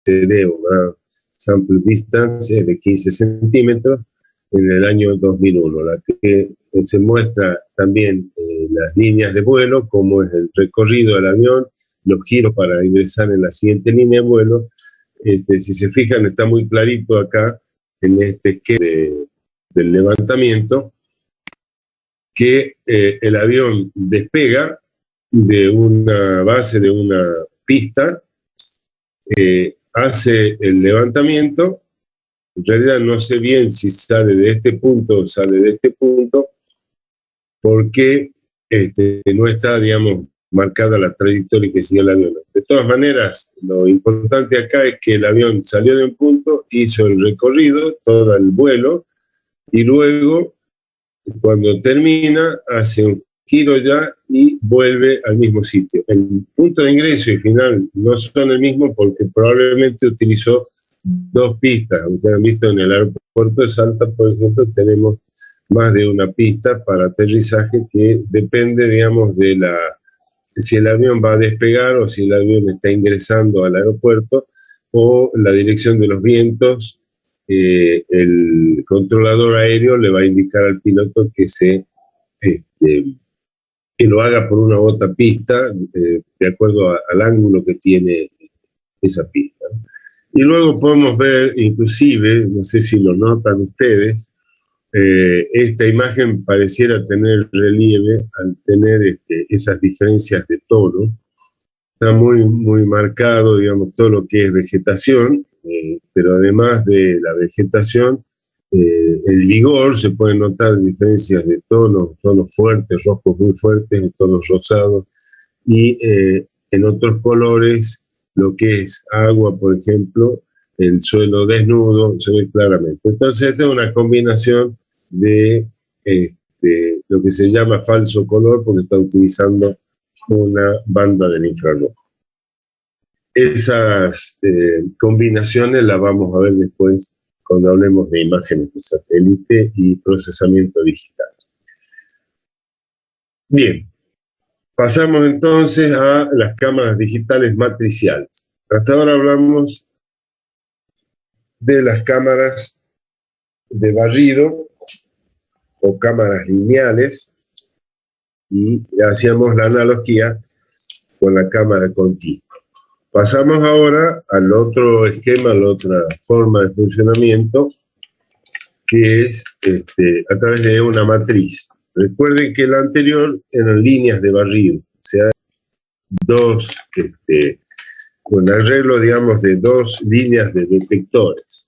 GSD, o Ground Sample Distance, de 15 centímetros, en el año 2001, la que se muestra también las líneas de vuelo, cómo es el recorrido del avión, los giros para ingresar en la siguiente línea de vuelo. Si se fijan, está muy clarito acá, en este esquema del levantamiento, que el avión despega de una base, de una pista, hace el levantamiento. En realidad no sé bien si sale de este punto o sale de este punto, porque no está, digamos, marcada la trayectoria que siguió el avión. De todas maneras, lo importante acá es que el avión salió de un punto, hizo el recorrido, todo el vuelo, y luego, cuando termina, hace un giro ya y vuelve al mismo sitio. El punto de ingreso y final no son el mismo, porque probablemente utilizó dos pistas. Ustedes han visto en el aeropuerto de Salta, por ejemplo, tenemos más de una pista para aterrizaje, que depende, digamos, de si el avión va a despegar o si el avión está ingresando al aeropuerto, o la dirección de los vientos. El controlador aéreo le va a indicar al piloto que que lo haga por una u otra pista, de acuerdo al ángulo que tiene esa pista. Y luego podemos ver, inclusive, no sé si lo notan ustedes, esta imagen pareciera tener relieve al tener esas diferencias de tono. Está muy, muy marcado, digamos, todo lo que es vegetación, pero además de la vegetación, el vigor, se pueden notar diferencias de tonos fuertes, rojos muy fuertes, tonos rosados, y en otros colores, lo que es agua, por ejemplo, el suelo desnudo, se ve claramente. Entonces, esta es una combinación de lo que se llama falso color, porque está utilizando una banda del infrarrojo. Esas combinaciones las vamos a ver después cuando hablemos de imágenes de satélite y procesamiento digital. Bien, pasamos entonces a las cámaras digitales matriciales. Hasta ahora hablamos de las cámaras de barrido o cámaras lineales, y hacíamos la analogía con la cámara continua. Pasamos ahora al otro esquema, a la otra forma de funcionamiento, que es a través de una matriz. Recuerden que la anterior eran líneas de barrido, o sea, un arreglo, digamos, de dos líneas de detectores.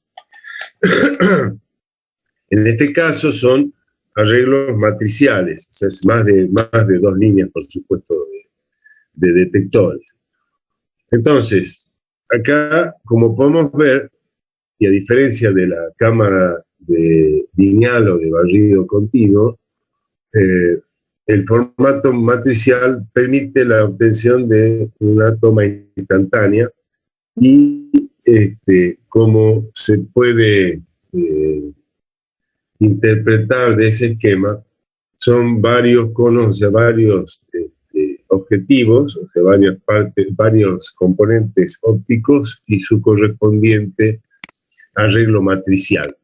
En este caso son arreglos matriciales, o sea, es más de dos líneas, por supuesto, de detectores. Entonces, acá, como podemos ver, y a diferencia de la cámara de lineal o de barrido continuo, el formato matricial permite la obtención de una toma instantánea, y como se puede interpretar de ese esquema, son varios conos, o sea, varios objetivos, o sea, varios componentes ópticos y su correspondiente arreglo matricial.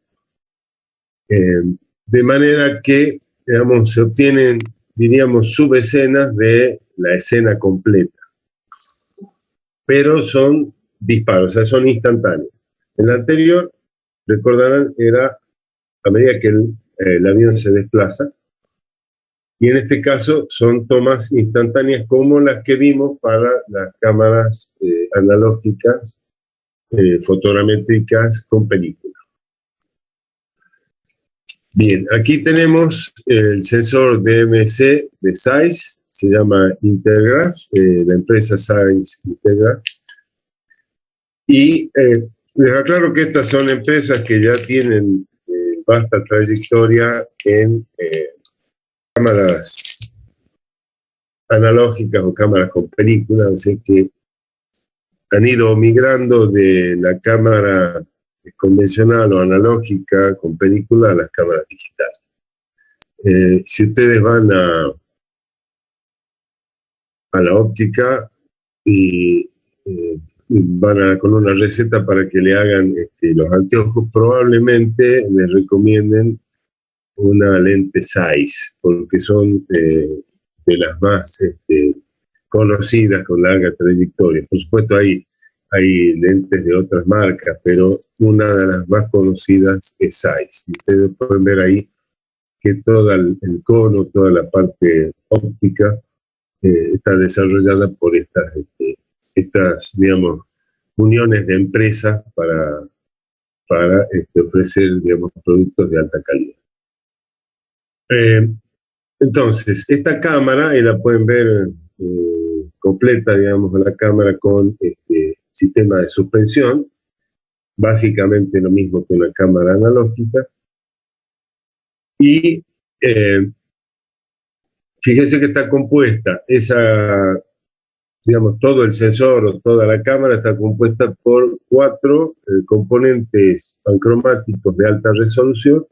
De manera que, digamos, se obtienen, diríamos, subescenas de la escena completa, pero son disparos, o sea, son instantáneos. En la anterior, recordarán, era a medida que el avión se desplaza, y en este caso son tomas instantáneas como las que vimos para las cámaras analógicas, fotogramétricas con película. Bien, aquí tenemos el sensor DMC de Zeiss, se llama Intergraph, la empresa Zeiss Intergraph, y les aclaro que estas son empresas que ya tienen vasta trayectoria en cámaras analógicas o cámaras con película, así que han ido migrando de la cámara convencional o analógica con película a las cámaras digitales. Si ustedes van a la óptica y con una receta para que le hagan los anteojos, probablemente les recomienden una lente Zeiss, porque son de las más conocidas con larga trayectoria. Por supuesto hay lentes de otras marcas, pero una de las más conocidas es Zeiss. Ustedes pueden ver ahí que todo el cono, toda la parte óptica está desarrollada por estas, digamos, uniones de empresas para ofrecer, digamos, productos de alta calidad. Entonces, esta cámara, la pueden ver completa, digamos, la cámara con sistema de suspensión, básicamente lo mismo que una cámara analógica. Y fíjense que está compuesta, digamos, todo el sensor o toda la cámara está compuesta por 4 componentes pancromáticos de alta resolución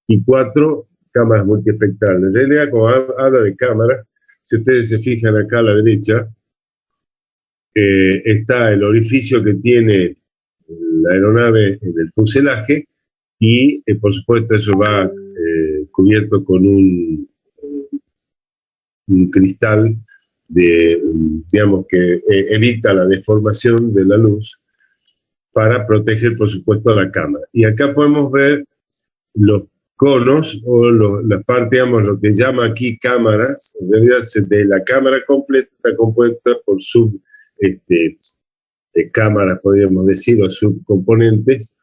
y 4 cámaras multiespectrales. En realidad, como habla de cámara, si ustedes se fijan acá a la derecha, está el orificio que tiene la aeronave en el fuselaje y, por supuesto, eso va cubierto con un cristal digamos, que evita la deformación de la luz para proteger, por supuesto, a la cámara. Y acá podemos ver los conos o la parte, digamos, lo que llama aquí cámaras. En realidad, de la cámara completa está compuesta por cámaras, podríamos decir, o subcomponentes,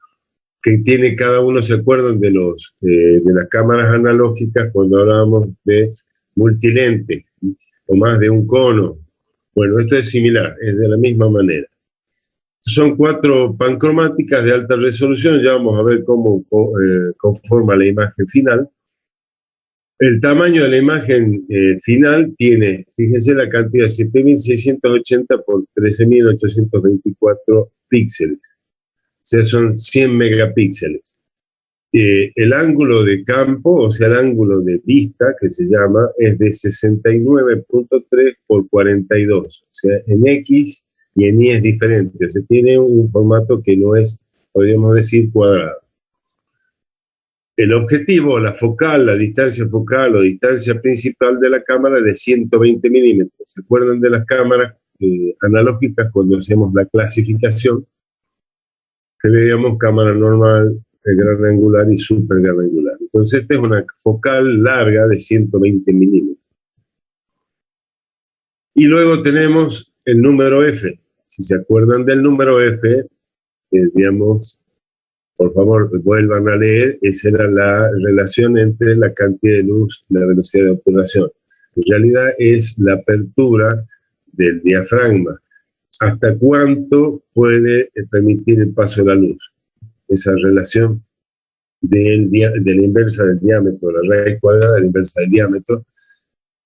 que tiene cada uno. ¿Se acuerdan de las cámaras analógicas cuando hablábamos de multilente o más de un cono? Bueno, esto es similar, es de la misma manera. Son 4 pancromáticas de alta resolución, ya vamos a ver cómo conforma la imagen final. El tamaño de la imagen final tiene, fíjense la cantidad, 7.680 por 13.824 píxeles. O sea, son 100 megapíxeles. El ángulo de campo, o sea, el ángulo de vista, que se llama, es de 69.3 por 42. O sea, en X y en Y es diferente. O sea, tiene un formato que no es, podríamos decir, cuadrado. El objetivo, la focal, la distancia focal o distancia principal de la cámara es de 120 milímetros. ¿Se acuerdan de las cámaras analógicas cuando hacemos la clasificación? Que veíamos cámara normal, gran angular y super gran angular. Entonces, esta es una focal larga de 120 milímetros. Y luego tenemos el número F. Si se acuerdan del número F, digamos, por favor, vuelvan a leer, esa era la relación entre la cantidad de luz y la velocidad de obturación. En realidad es la apertura del diafragma. ¿Hasta cuánto puede permitir el paso de la luz? Esa relación de la inversa del diámetro, la raíz cuadrada de la inversa del diámetro,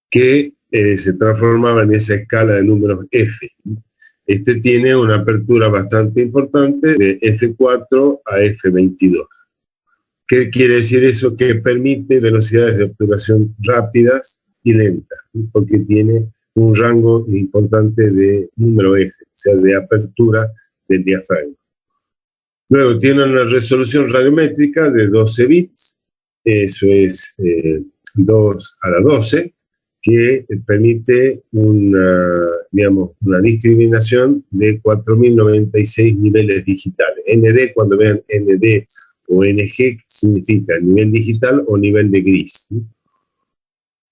que se transformaba en esa escala de números F. Este tiene una apertura bastante importante de F4 a F22. ¿Qué quiere decir eso? Que permite velocidades de obturación rápidas y lentas, porque tiene un rango importante de número F, o sea, de apertura del diafragma. Luego tiene una resolución radiométrica de 12 bits, eso es 2 a la 12, que permite una discriminación de 4.096 niveles digitales. ND, cuando vean ND o NG, significa nivel digital o nivel de gris.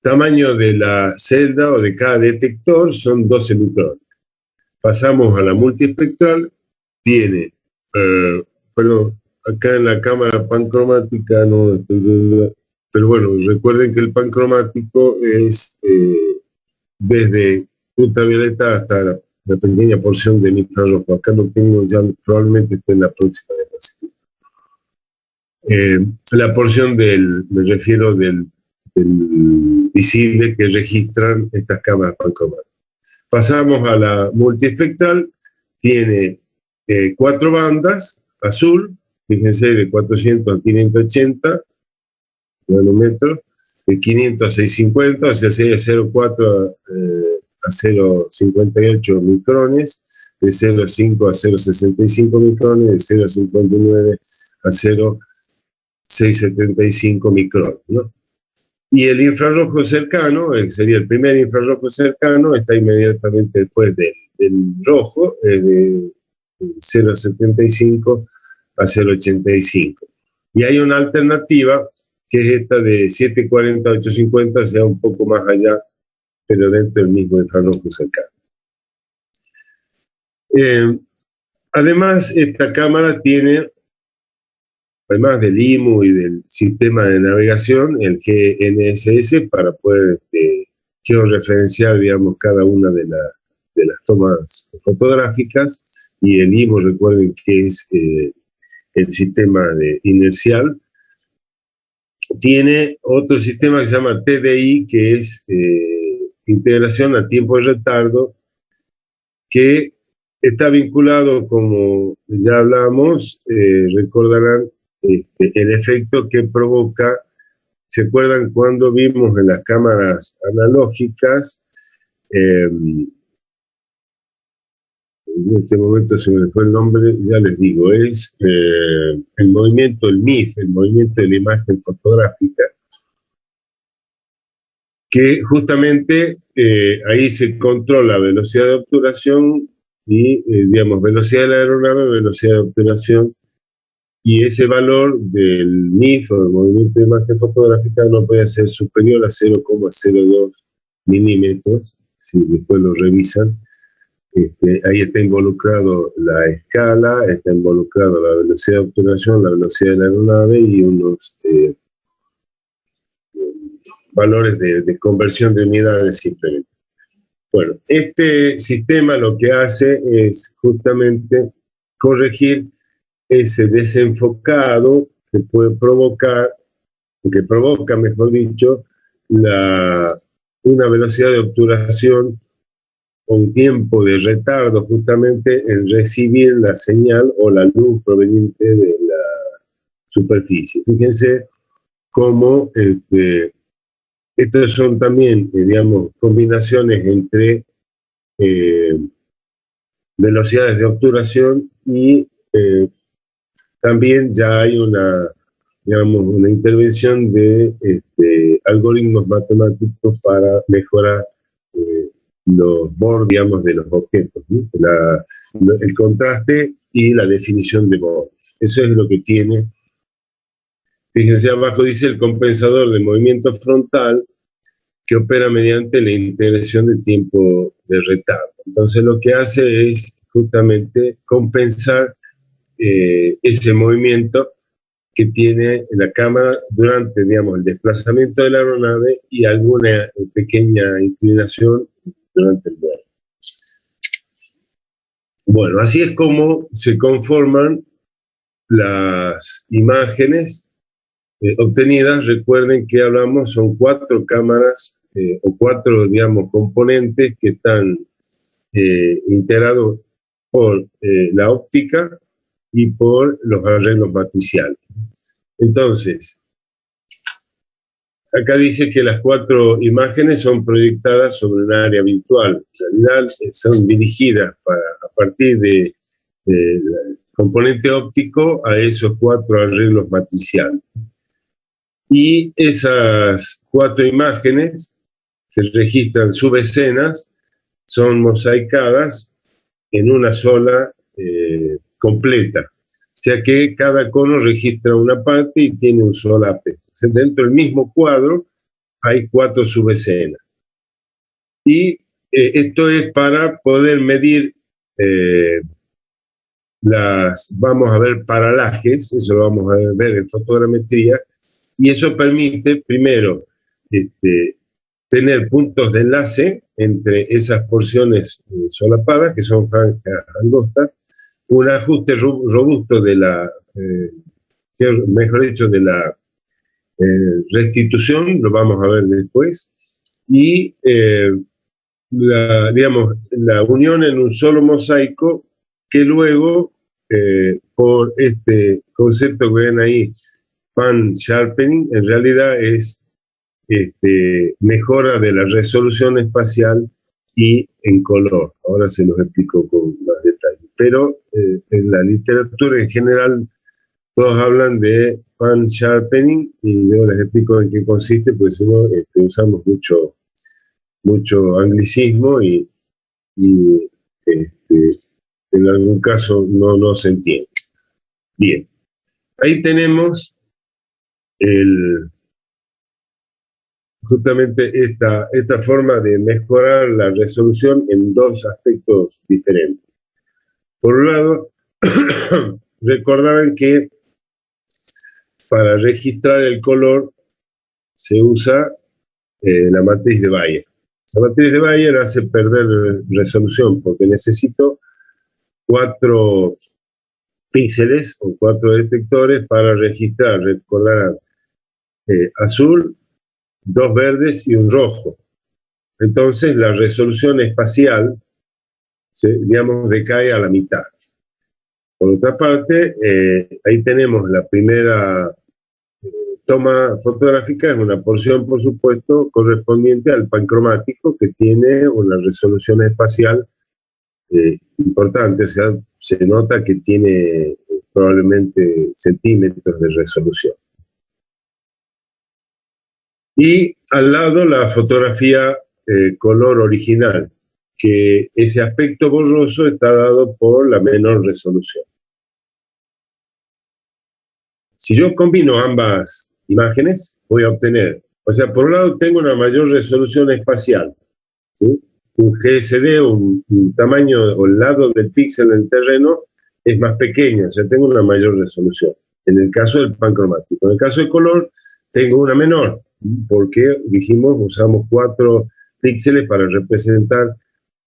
Tamaño de la celda o de cada detector son 12 micrones. Pasamos a la multiespectral, tiene, acá en la cámara pancromática no estoy viendo, pero bueno, recuerden que el pancromático es desde ultravioleta hasta la pequeña porción de infrarrojo. Acá lo tengo ya, probablemente esté en la próxima diapositiva. La porción me refiero del visible que registran estas cámaras pancromáticas. Pasamos a la multiespectral, tiene 4 bandas, azul, fíjense, de 400 a 580 nanómetros, de 500 a 650, o sea, de 0,4 a 0,58 micrones, de 0,5 a 0,65 micrones, de 0,59 a 0,675 micrones, ¿no? Y el infrarrojo cercano, sería el primer infrarrojo cercano, está inmediatamente después del rojo, de 0,75 a 0,85. Y hay una alternativa, que es esta de 740 a 850, sea un poco más allá, pero dentro del mismo infrarrojo cercano. Además, esta cámara tiene, además del IMU y del sistema de navegación, el GNSS, para poder georreferenciar, digamos, cada una de las tomas fotográficas, y el IMU, recuerden que es el sistema inercial. Tiene otro sistema que se llama TDI, que es integración a tiempo de retardo, que está vinculado, como ya hablamos, recordarán, el efecto que provoca. ¿Se acuerdan cuando vimos en las cámaras analógicas? En este momento se me fue el nombre, ya les digo, es el movimiento, el MIF, el movimiento de la imagen fotográfica, que justamente ahí se controla velocidad de obturación y, digamos, velocidad de la aeronave, velocidad de obturación, y ese valor del MIF, o del movimiento de imagen fotográfica, no puede ser superior a 0,02 milímetros, si después lo revisan. Ahí está involucrado la escala, está involucrado la velocidad de obturación, la velocidad de la aeronave y unos valores de conversión de unidades simplemente. Bueno, este sistema lo que hace es justamente corregir ese desenfocado que puede provocar, que provoca, mejor dicho, una velocidad de obturación o un tiempo de retardo justamente en recibir la señal o la luz proveniente de la superficie. Fíjense cómo estos son también, digamos, combinaciones entre velocidades de obturación y también ya hay digamos, una intervención de algoritmos matemáticos para mejorar los bordes, digamos, de los objetos, ¿sí? El contraste y la definición de bordes. Eso es lo que tiene. Fíjense abajo, dice el compensador de movimiento frontal, que opera mediante la integración de tiempo de retardo. Entonces lo que hace es justamente compensar ese movimiento que tiene la cámara durante, digamos, el desplazamiento de la aeronave y alguna pequeña inclinación durante el vuelo. Bueno, así es como se conforman las imágenes obtenidas. Recuerden que hablamos, son 4 cámaras o 4, digamos, componentes que están integrados por la óptica y por los arreglos matriciales. Entonces, acá dice que las 4 imágenes son proyectadas sobre un área virtual. En realidad son dirigidas a partir del componente óptico a esos 4 arreglos matriciales. Y esas 4 imágenes que registran subescenas son mosaicadas en una sola completa. O sea que cada cono registra una parte y tiene un solape. Dentro del mismo cuadro hay 4 subescenas. Y esto es para poder medir vamos a ver, paralajes, eso lo vamos a ver en fotogrametría, y eso permite, primero, tener puntos de enlace entre esas porciones solapadas, que son franjas angostas, un ajuste robusto de mejor dicho, de la restitución, lo vamos a ver después, y digamos, la unión en un solo mosaico que luego, por este concepto que ven ahí, pan sharpening, en realidad es mejora de la resolución espacial y en color. Ahora se los explico con más detalle. Pero en la literatura en general todos hablan de pan sharpening y yo les explico en qué consiste, pues si no usamos mucho anglicismo y, en algún caso no se entiende. Bien, ahí tenemos justamente esta forma de mejorar la resolución en dos aspectos diferentes. Por un lado, recordarán que para registrar el color se usa la matriz de Bayer. La matriz de Bayer hace perder resolución porque necesito 4 píxeles o 4 detectores para registrar, recordar, azul, 2 verdes y un rojo. Entonces la resolución espacial, digamos, decae a la mitad. Por otra parte, ahí tenemos la primera toma fotográfica, es una porción, por supuesto, correspondiente al pancromático, que tiene una resolución espacial importante, o sea, se nota que tiene probablemente centímetros de resolución. Y al lado la fotografía color original, que ese aspecto borroso está dado por la menor resolución. Si yo combino ambas imágenes, voy a obtener, o sea, por un lado tengo una mayor resolución espacial, ¿sí? Un GSD, un tamaño o el lado del píxel en el terreno es más pequeño, o sea, tengo una mayor resolución. En el caso del pancromático. En el caso del color, tengo una menor, porque dijimos, usamos 4 píxeles para representar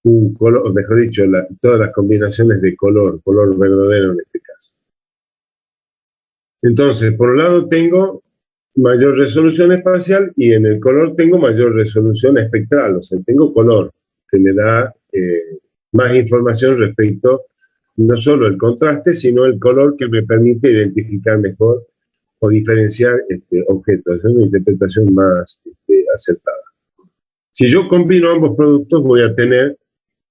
un color, o mejor dicho, todas las combinaciones de color verdadero en este caso. Entonces, por un lado tengo mayor resolución espacial y en el color tengo mayor resolución espectral, o sea, tengo color, que me da más información respecto no solo el contraste, sino el color que me permite identificar mejor o diferenciar objetos. Es una interpretación más acertada. Si yo combino ambos productos, voy a tener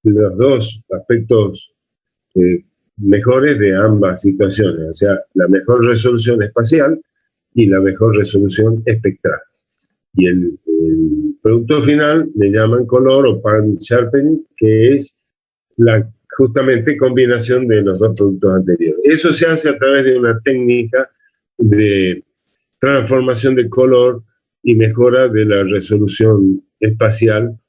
los dos aspectos mejores de ambas situaciones, o sea, la mejor resolución espacial y la mejor resolución espectral. Y el producto final le llaman color o pan sharpening, que es la justamente combinación de los dos productos anteriores. Eso se hace a través de una técnica de transformación de color y mejora de la resolución espacial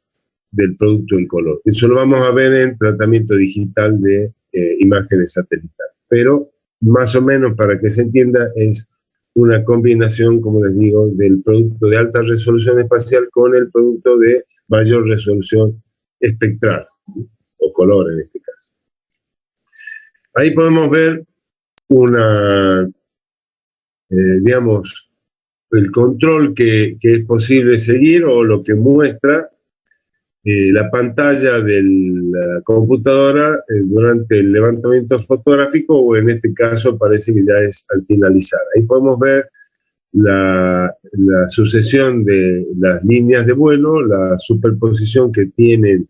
del producto en color. Eso lo vamos a ver en tratamiento digital de imágenes satelitales. Pero más o menos para que se entienda es una combinación, como les digo, del producto de alta resolución espacial con el producto de mayor resolución espectral, o color en este caso. Ahí podemos ver digamos, el control que es posible seguir o lo que muestra la pantalla de la computadora durante el levantamiento fotográfico, o en este caso parece que ya es al finalizar. Ahí podemos ver la sucesión de las líneas de vuelo, la superposición que tienen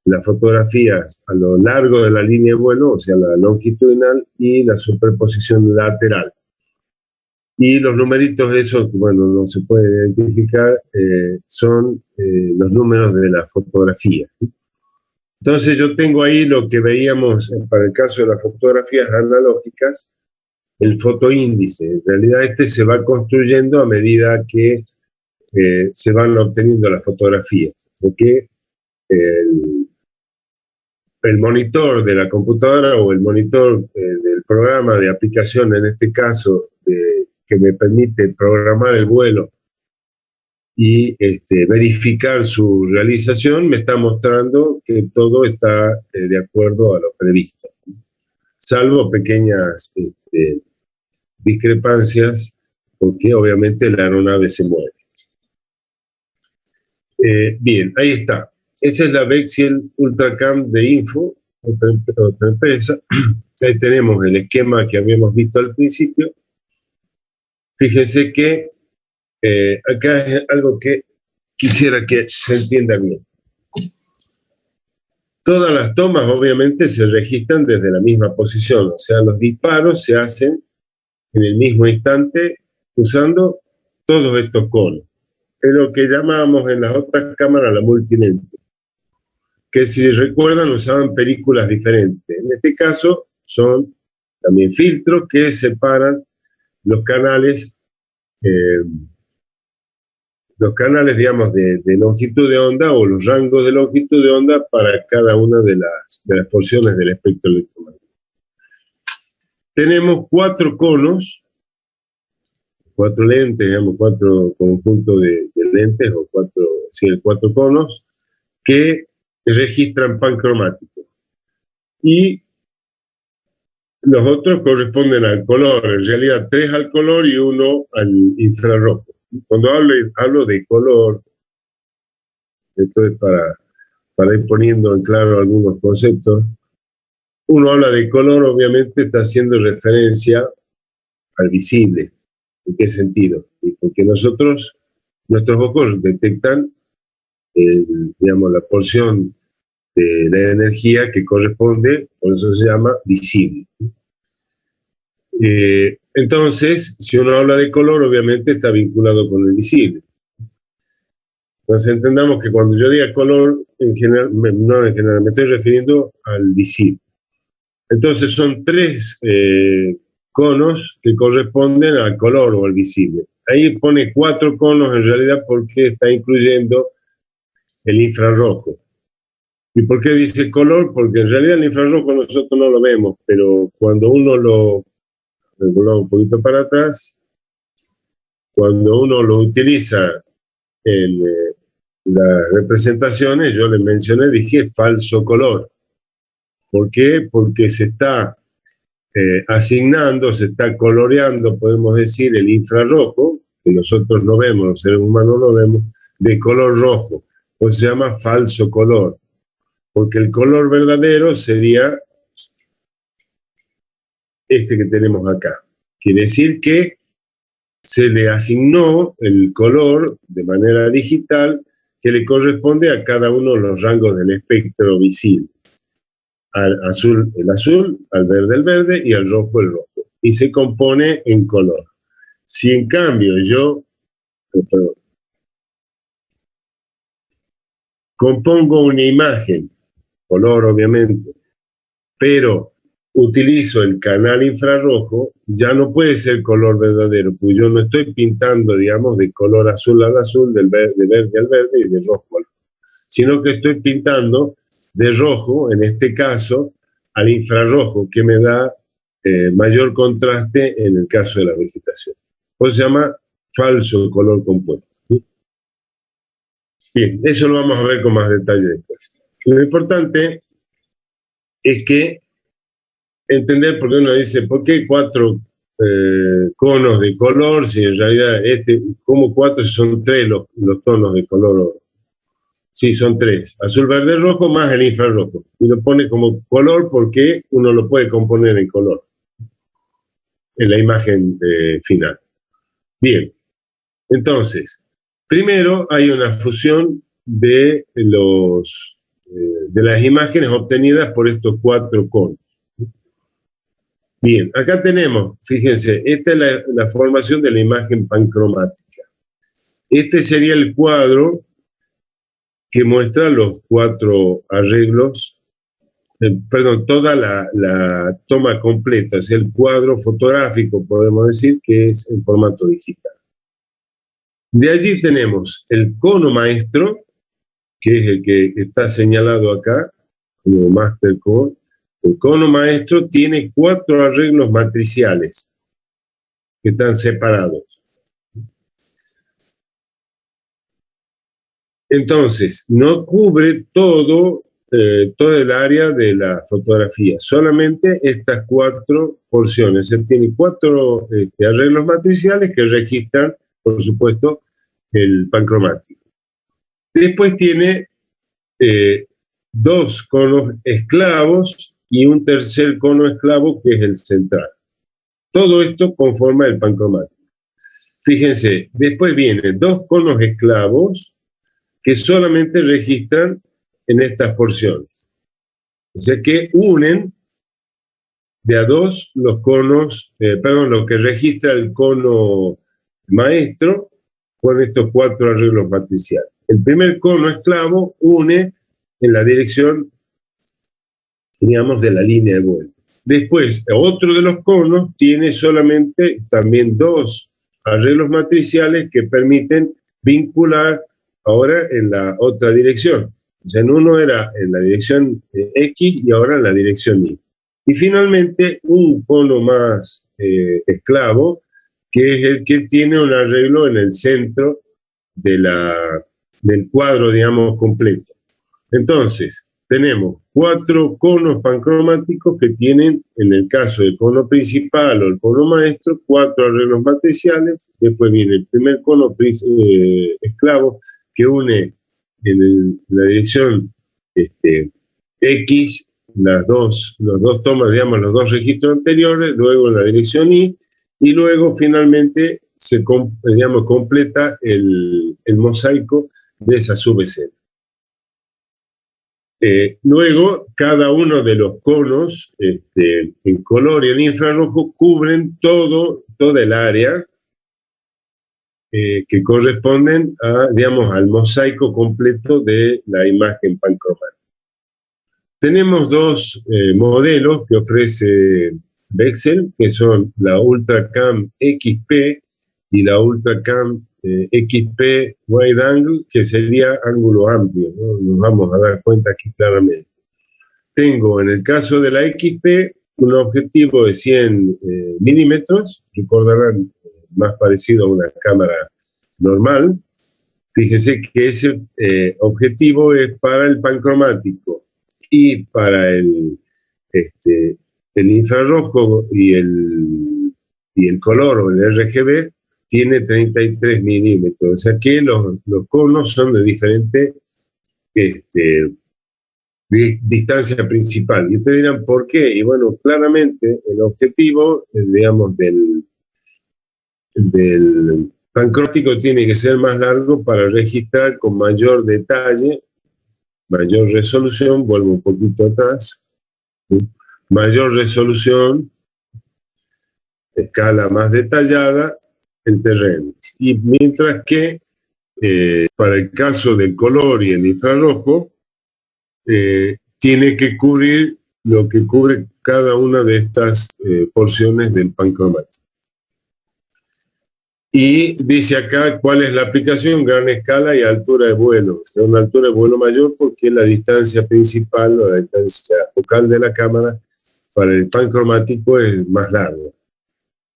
las fotografías a lo largo de la línea de vuelo, o sea, la longitudinal, y la superposición lateral. Y los numeritos, esos, bueno, no se pueden identificar, son los números de la fotografía. Entonces yo tengo ahí lo que veíamos para el caso de las fotografías analógicas, el fotoíndice. En realidad este se va construyendo a medida que se van obteniendo las fotografías. O sea que el monitor de la computadora o el monitor del programa de aplicación, en este caso, que me permite programar el vuelo y verificar su realización, me está mostrando que todo está de acuerdo a lo previsto, salvo pequeñas discrepancias, porque obviamente la aeronave se mueve. Bien, ahí está. Esa es la Bexel Ultracam de Info, otra empresa. Ahí tenemos el esquema que habíamos visto al principio. Fíjense que acá es algo que quisiera que se entienda bien. Todas las tomas obviamente se registran desde la misma posición, o sea, los disparos se hacen en el mismo instante usando todos estos conos. Es lo que llamábamos en las otras cámaras la multilente, que si recuerdan usaban películas diferentes. En este caso son también filtros que separan los canales, eh, digamos, de longitud de onda o los rangos de longitud de onda para cada una de las porciones del espectro electromagnético. Tenemos 4 conos, 4 lentes, digamos, 4 conjuntos de lentes, o 4 conos, que registran pan cromático. Y los otros corresponden al color, en realidad 3 al color y 1 al infrarrojo. Cuando hablo de color, esto es para ir poniendo en claro algunos conceptos, uno habla de color, obviamente está haciendo referencia al visible. ¿En qué sentido? Y porque nuestros ojos detectan, digamos, la porción de la energía que corresponde, por eso se llama visible. Entonces, si uno habla de color, obviamente está vinculado con el visible. Entonces entendamos que cuando yo diga color, en general, no en general, me estoy refiriendo al visible. Entonces son 3 conos que corresponden al color o al visible. Ahí pone 4 conos en realidad porque está incluyendo el infrarrojo. ¿Y por qué dice color? Porque en realidad el infrarrojo nosotros no lo vemos, pero cuando uno lo un poquito para atrás, cuando uno lo utiliza en las representaciones, yo les mencioné, dije falso color. ¿Por qué? Porque se está asignando, se está coloreando, podemos decir, el infrarrojo, que nosotros no vemos, los seres humanos no vemos, de color rojo. Pues se llama falso color, porque el color verdadero sería este que tenemos acá. Quiere decir que se le asignó el color de manera digital que le corresponde a cada uno de los rangos del espectro visible. Al azul el azul, al verde el verde y al rojo el rojo. Y se compone en color. Si en cambio yo compongo una imagen, color obviamente, pero utilizo el canal infrarrojo, ya no puede ser color verdadero, pues yo no estoy pintando, digamos, de color azul al azul, de verde al verde y de rojo al rojo, sino que estoy pintando de rojo, en este caso, al infrarrojo, que me da mayor contraste en el caso de la vegetación. Pues se llama falso color compuesto. ¿Sí? Bien, eso lo vamos a ver con más detalle después. Lo importante es que entender por qué uno dice, ¿por qué 4 conos de color? Si en realidad, ¿cómo 4 si son 3 los tonos de color? Sí, son 3. Azul, verde, rojo más el infrarrojo. Y lo pone como color porque uno lo puede componer en color en la imagen final. Bien, entonces, primero hay una fusión de las imágenes obtenidas por estos 4 conos. Bien, acá tenemos, fíjense, esta es la formación de la imagen pancromática. Este sería el cuadro que muestra los 4 arreglos, toda la toma completa, es el cuadro fotográfico, podemos decir, que es en formato digital. De allí tenemos el cono maestro, que es el que está señalado acá, como master cone. El cono maestro tiene 4 arreglos matriciales que están separados. Entonces, no cubre todo el área de la fotografía, solamente estas 4 porciones. Él tiene 4 arreglos matriciales que registran, por supuesto, el pancromático. Después tiene 2 conos esclavos y un tercer cono esclavo que es el central. Todo esto conforma el pancromático. Fíjense, después vienen 2 conos esclavos que solamente registran en estas porciones. O sea que unen de a dos los conos, lo que registra el cono maestro con estos 4 arreglos matriciales. El primer cono esclavo une en la dirección, digamos, de la línea de vuelo. Después, otro de los conos tiene solamente también 2 arreglos matriciales que permiten vincular ahora en la otra dirección. O sea, en uno era en la dirección X y ahora en la dirección Y. Y finalmente, un cono más esclavo, que es el que tiene un arreglo en el centro del cuadro, digamos, completo. Entonces, tenemos 4 conos pancromáticos que tienen, en el caso del cono principal o el cono maestro, 4 arreglos matriciales. Después viene el primer cono esclavo que une en la dirección X los dos tomas, digamos, los 2 registros anteriores, luego en la dirección Y, y luego finalmente se completa el mosaico de esa subescena. Luego, cada uno de los conos, en color y en infrarrojo, cubren toda el área que corresponden al mosaico completo de la imagen pancromática. Tenemos 2 modelos que ofrece Bexel, que son la Ultracam XP y la Ultracam XP Wide Angle, que sería ángulo amplio, ¿no? Nos vamos a dar cuenta aquí claramente. Tengo en el caso de la XP un objetivo de 100 milímetros, recordarán, más parecido a una cámara normal. Fíjese que ese objetivo es para el pancromático y para el infrarrojo y el color o el RGB tiene 33 milímetros, o sea que los conos son de diferente distancia principal. Y ustedes dirán, ¿por qué? Y bueno, claramente el objetivo, digamos, del pancromático tiene que ser más largo para registrar con mayor detalle, mayor resolución, vuelvo un poquito atrás, mayor resolución, escala más detallada, el terreno. Y mientras que para el caso del color y el infrarrojo, tiene que cubrir lo que cubre cada una de estas porciones del pancromático. Y dice acá cuál es la aplicación: gran escala y altura de vuelo. O sea, una altura de vuelo mayor porque la distancia principal o la distancia focal de la cámara para el pancromático es más larga.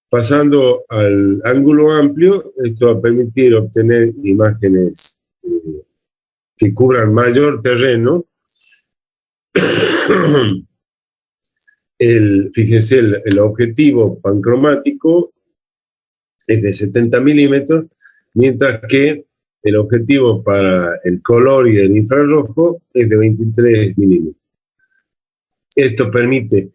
Pasando al ángulo amplio, esto va a permitir obtener imágenes que cubran mayor terreno. Fíjense, el objetivo pancromático es de 70 milímetros, mientras que el objetivo para el color y el infrarrojo es de 23 milímetros. Esto permite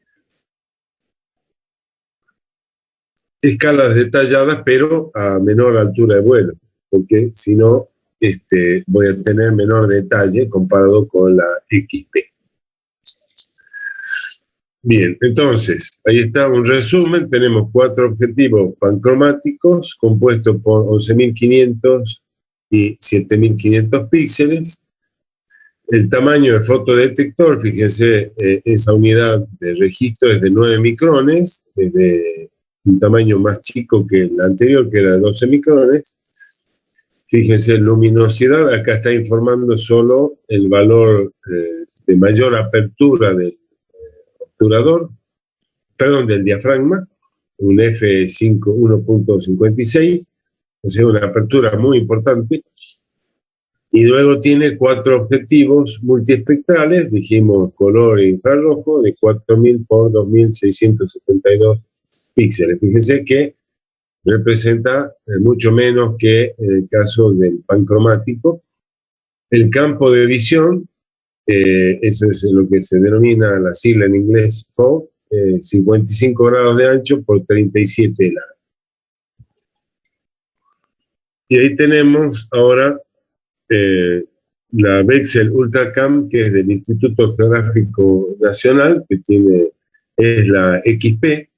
escalas detalladas, pero a menor altura de vuelo, porque si no, voy a tener menor detalle comparado con la XP. Bien, entonces, ahí está un resumen. Tenemos 4 objetivos pancromáticos compuestos por 11.500 y 7.500 píxeles. El tamaño del fotodetector, fíjense, esa unidad de registro es de 9 micrones, desde un tamaño más chico que el anterior, que era de 12 micrones. Fíjense, luminosidad, acá está informando solo el valor de mayor apertura del obturador, del diafragma, un F5 1.56, o sea, una apertura muy importante. Y luego tiene 4 objetivos multiespectrales, dijimos color e infrarrojo, de 4.000 por 2.672 píxeles. Fíjense que representa mucho menos que en el caso del pancromático. El campo de visión, eso es lo que se denomina la sigla en inglés FOV, 55 grados de ancho por 37 de largo. Y ahí tenemos ahora la Bexel Ultracam, que es del Instituto Geográfico Nacional, que es la XP,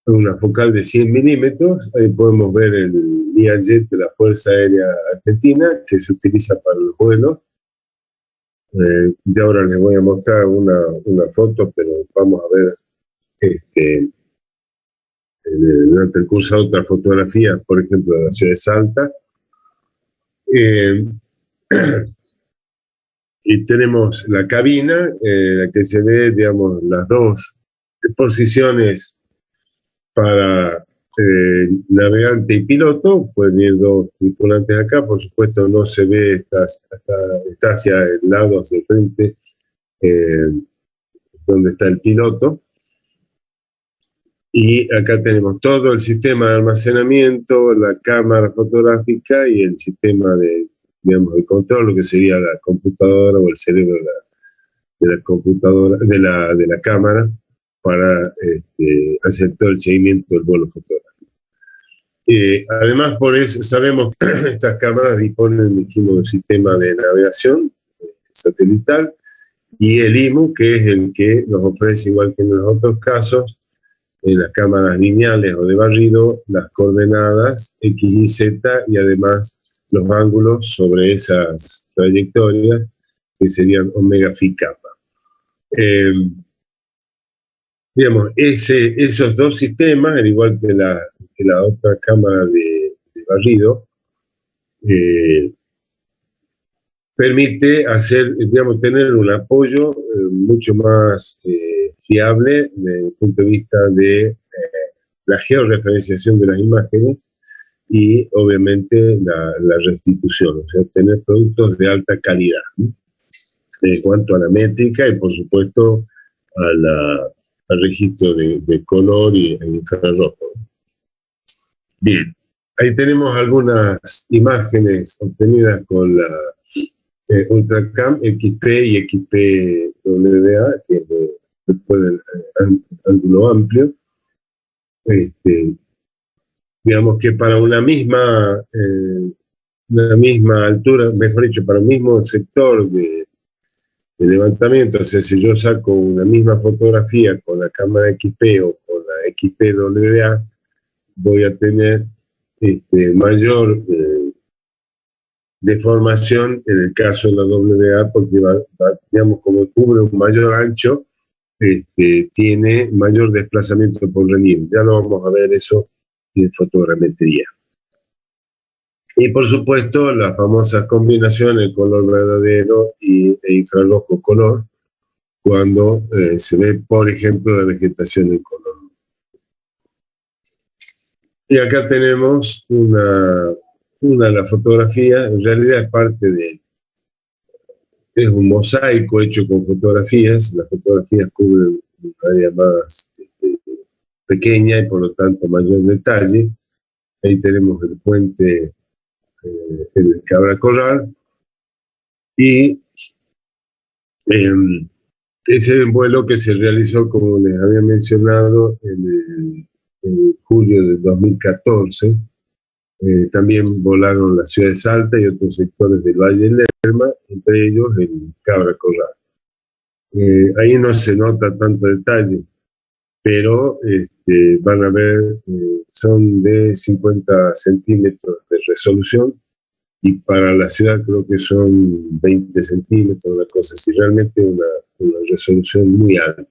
una focal de 100 milímetros. Ahí podemos ver el Learjet de la Fuerza Aérea Argentina, que se utiliza para los vuelos. Ya ahora les voy a mostrar una foto, pero vamos a ver durante el curso otra fotografía, por ejemplo, de la ciudad de Salta. Y tenemos la cabina, la que se ve, digamos, las dos posiciones para navegante y piloto. Pueden ir dos tripulantes acá, por supuesto no se ve, está hacia el lado, hacia el frente, donde está el piloto. Y acá tenemos todo el sistema de almacenamiento, la cámara fotográfica y el sistema de control, lo que sería la computadora o el cerebro de la computadora, de la cámara, para hacer todo el seguimiento del vuelo fotográfico. Además, por eso sabemos que estas cámaras disponen, dijimos, del sistema de navegación satelital y el IMU, que es el que nos ofrece, igual que en los otros casos, en las cámaras lineales o de barrido, las coordenadas X y Z, y además los ángulos sobre esas trayectorias, que serían omega phi kappa. Digamos, esos dos sistemas, al igual que la otra cámara de barrido, permite tener un apoyo mucho más fiable desde el punto de vista de la georreferenciación de las imágenes y obviamente la restitución, o sea, tener productos de alta calidad, ¿no? En cuanto a la métrica y por supuesto al registro de color y infrarrojo. Bien, ahí tenemos algunas imágenes obtenidas con la Ultracam XP y XPWA, que después del ángulo amplio. Digamos que para una misma altura, mejor dicho, para un mismo sector de levantamiento, o sea, si yo saco una misma fotografía con la cámara XP o con la XPWA, voy a tener mayor deformación en el caso de la WA, porque digamos, como cubre un mayor ancho, tiene mayor desplazamiento por relieve. Ya lo vamos a ver eso en fotogrametría. Y por supuesto, la famosa combinación de color verdadero e infrarrojo color, cuando se ve, por ejemplo, la vegetación en color. Y acá tenemos una de las fotografías, en realidad es parte es un mosaico hecho con fotografías. Las fotografías cubren un área más pequeña y por lo tanto mayor detalle. Ahí tenemos el puente en el Cabra Corral y ese vuelo que se realizó, como les había mencionado, en julio de 2014. También volaron la ciudad de Salta y otros sectores del Valle del Lerma, entre ellos el Cabra Corral. Ahí no se nota tanto detalle, pero van a ver, son de 50 centímetros de resolución, y para la ciudad creo que son 20 centímetros, una cosa así, realmente una resolución muy alta.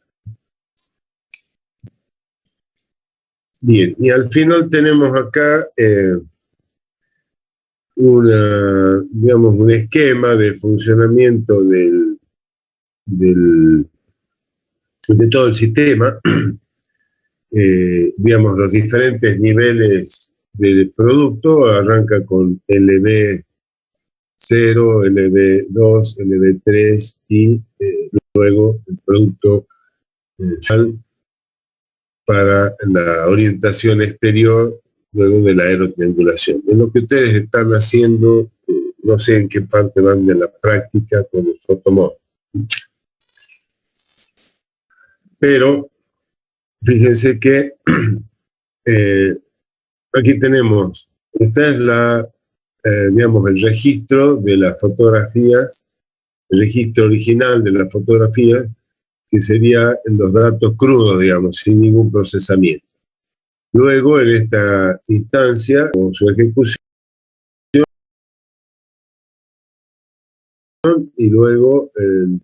Bien, y al final tenemos acá un esquema de funcionamiento de todo el sistema, digamos, los diferentes niveles del producto. Arranca con LB0, LB2, LB3 y luego el producto para la orientación exterior luego de la aerotriangulación. Es lo que ustedes están haciendo, no sé en qué parte van de la práctica con el fotomod. Pero fíjense que aquí tenemos, esta es digamos, el registro de las fotografías, el registro original de las fotografías, que sería los datos crudos, digamos, sin ningún procesamiento. Luego, en esta instancia, con su ejecución, y luego el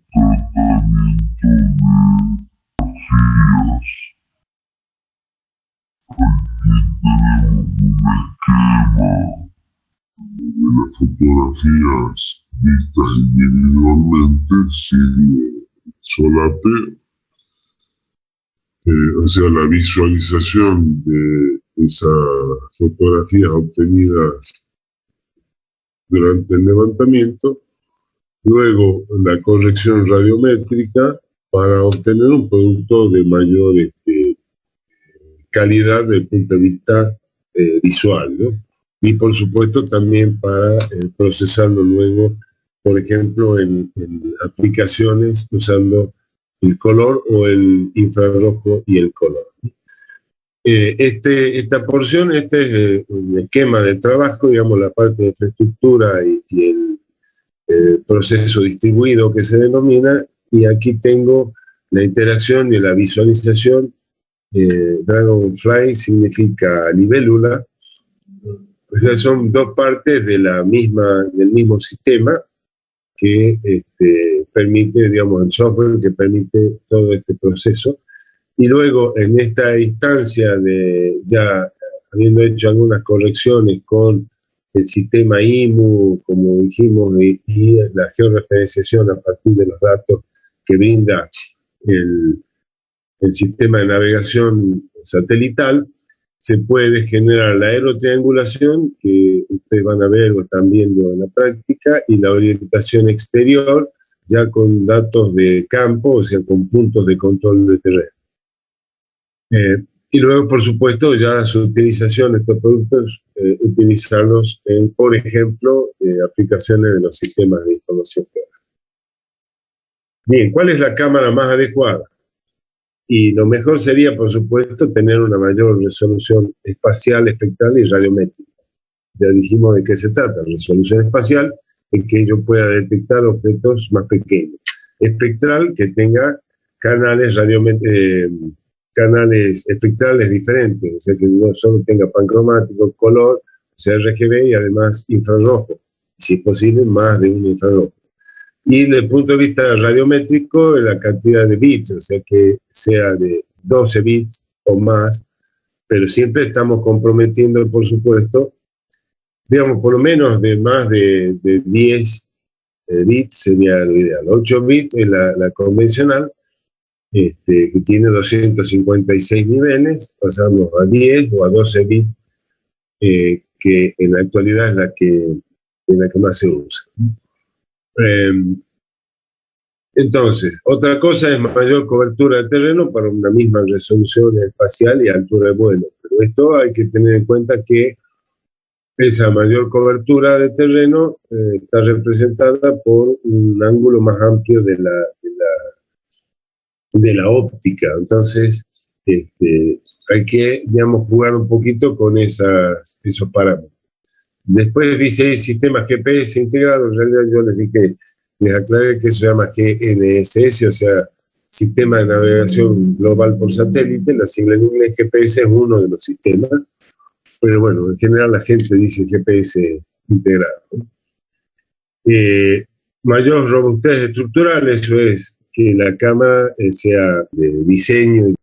las fotografías vistas individualmente sin solape, o sea, la visualización de esas fotografías obtenidas durante el levantamiento, luego la corrección radiométrica para obtener un producto de mayor calidad desde el punto de vista visual, ¿no? Y por supuesto también para procesarlo luego, por ejemplo, en aplicaciones usando el color o el infrarrojo y el color. Esta porción, este es un esquema de trabajo, digamos, la parte de infraestructura y el proceso distribuido que se denomina, y aquí tengo la interacción y la visualización. Dragonfly significa libélula, o sea, son dos partes del mismo sistema que permite, digamos, el software que permite todo este proceso. Y luego, en esta instancia de ya habiendo hecho algunas correcciones con el sistema IMU, como dijimos, y la georreferenciación a partir de los datos que brinda el sistema de navegación satelital, se puede generar la aerotriangulación, que ustedes van a ver o están viendo en la práctica, y la orientación exterior, ya con datos de campo, o sea, con puntos de control de terreno. Y luego, por supuesto, ya su utilización de estos productos, utilizarlos en, por ejemplo, aplicaciones de los sistemas de información. Bien, ¿cuál es la cámara más adecuada? Y lo mejor sería, por supuesto, tener una mayor resolución espacial, espectral y radiométrica. Ya dijimos de qué se trata. Resolución espacial, en que yo pueda detectar objetos más pequeños. Espectral, que tenga canales canales espectrales diferentes, o sea, que no solo tenga pancromático, color, CRGB y además infrarrojo, si es posible más de un infrarrojo. Y desde el punto de vista radiométrico, la cantidad de bits, o sea, que sea de 12 bits o más, pero siempre estamos comprometiendo, por supuesto, digamos, por lo menos de más de 10 bits sería lo ideal. 8 bits es la convencional, que tiene 256 niveles, pasamos a 10 o a 12 bits, que en la actualidad es la que más se usa. Entonces, otra cosa es mayor cobertura de terreno para una misma resolución espacial y altura de vuelo. Pero esto hay que tener en cuenta que esa mayor cobertura de terreno está representada por un ángulo más amplio de la óptica. Entonces, hay que, digamos, jugar un poquito con esos parámetros. Después dice sistema GPS integrado. En realidad yo les aclaré que eso se llama GNSS, o sea, Sistema de Navegación Global por Satélite. La sigla en inglés GPS es uno de los sistemas, pero bueno, en general la gente dice GPS integrado. Mayor robustez estructural, eso es que la cámara sea de diseño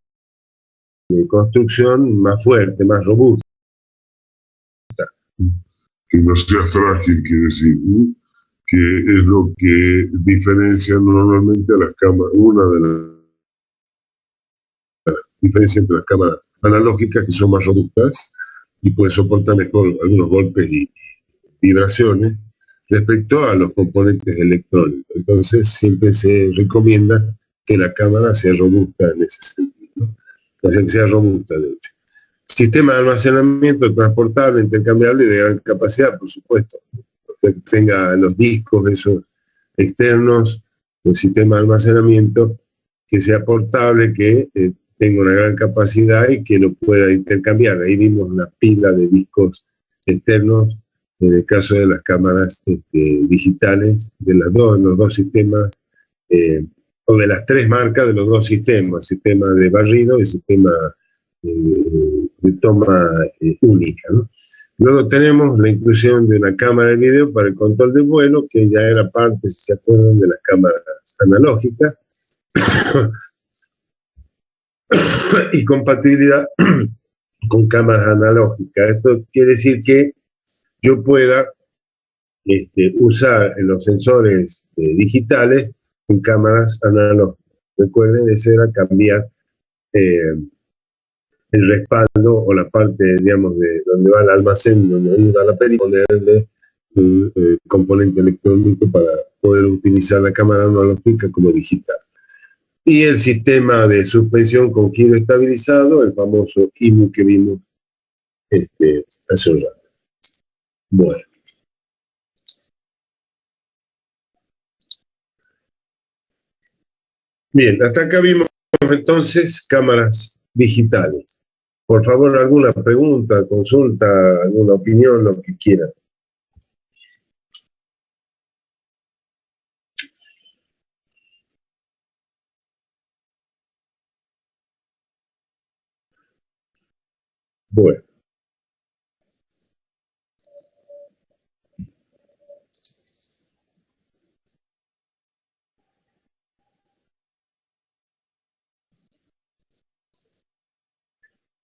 y de construcción más fuerte, más robusta. Que no sea frágil, quiere decir, ¿no? Que es lo que diferencia normalmente a las cámaras, una de las diferencias entre las cámaras analógicas, que son más robustas y pueden soportar mejor algunos golpes y vibraciones, respecto a los componentes electrónicos. Entonces siempre se recomienda que la cámara sea robusta en ese sentido, ¿no? O sea, que sea robusta, de hecho. Sistema de almacenamiento transportable, intercambiable y de gran capacidad, por supuesto. Que tenga los discos esos externos, el sistema de almacenamiento, que sea portable, que tenga una gran capacidad y que lo pueda intercambiar. Ahí vimos una pila de discos externos en el caso de las cámaras digitales, de los dos sistemas, o de las tres marcas de los dos sistemas, sistema de barrido y sistema de toma única, ¿no? Luego tenemos la inclusión de una cámara de video para el control de vuelo, que ya era parte, si se acuerdan, de las cámaras analógicas, y compatibilidad con cámaras analógicas. Esto quiere decir que yo pueda usar los sensores digitales con cámaras analógicas. Recuerden, eso era cambiar el respaldo o la parte, digamos, de donde va el almacén, donde va la película, ponerle un componente electrónico para poder utilizar la cámara analógica como digital. Y el sistema de suspensión con giro estabilizado, el famoso IMU que vimos hace un rato. Bueno. Bien, hasta acá vimos entonces cámaras digitales. Por favor, alguna pregunta, consulta, alguna opinión, lo que quieran. Bueno.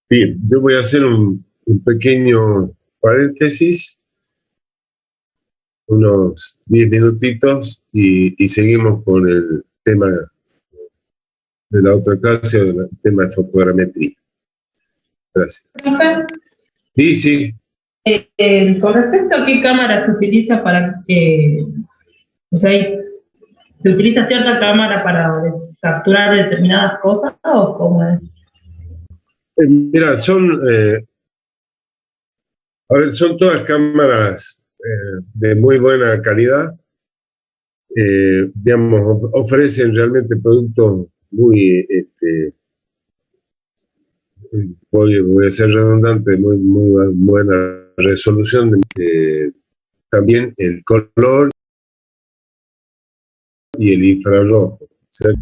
Bien, yo voy a hacer un pequeño paréntesis, unos 10 minutitos, y seguimos con el tema de la otra clase, el tema de fotogrametría. Gracias. Profe, Sí. con respecto a qué cámara se utiliza para o sea, ¿se utiliza cierta cámara para capturar determinadas cosas o cómo es? Mira, son todas cámaras de muy buena calidad. Digamos, ofrecen realmente productos muy, voy a ser redundante, muy buena resolución. También el color y el infrarrojo. ¿Cierto?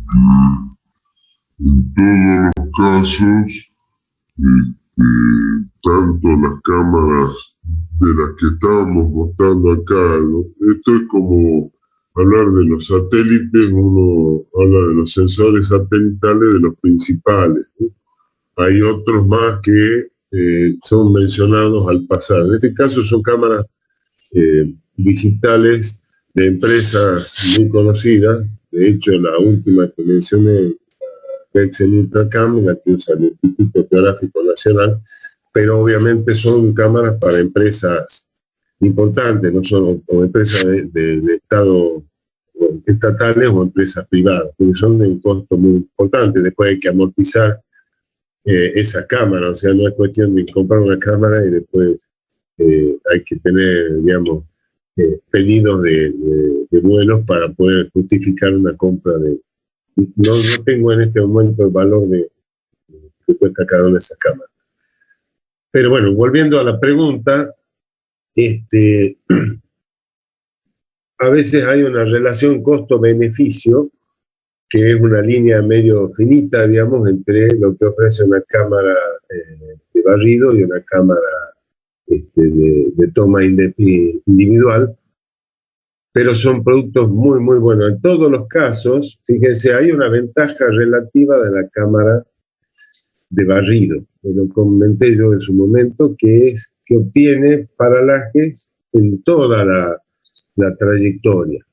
En todos los casos, tanto las cámaras de las que estábamos mostrando acá, ¿no? Esto es como hablar de los satélites, uno habla de los sensores satelitales de los principales, ¿no? Hay otros más que son mencionados al pasar. En este caso son cámaras digitales de empresas muy conocidas. De hecho, la última que mencioné, Pexel Ultracam, la que usa el Instituto Geográfico Nacional, pero obviamente son cámaras para empresas importantes, no son o empresas de Estado estatales o empresas privadas, porque son de un costo muy importante. Después hay que amortizar esa cámara, o sea, no es cuestión de comprar una cámara y después hay que tener, digamos, pedidos de vuelos para poder justificar una compra de... No tengo en este momento el valor de que cuesta cada una de esas cámaras. Pero bueno, volviendo a la pregunta, a veces hay una relación costo-beneficio, que es una línea medio finita, digamos, entre lo que ofrece una cámara de barrido y una cámara de toma individual, pero son productos muy, muy buenos. En todos los casos, fíjense, hay una ventaja relativa de la cámara de barrido, que lo comenté yo en su momento, que es que obtiene paralajes en toda la trayectoria.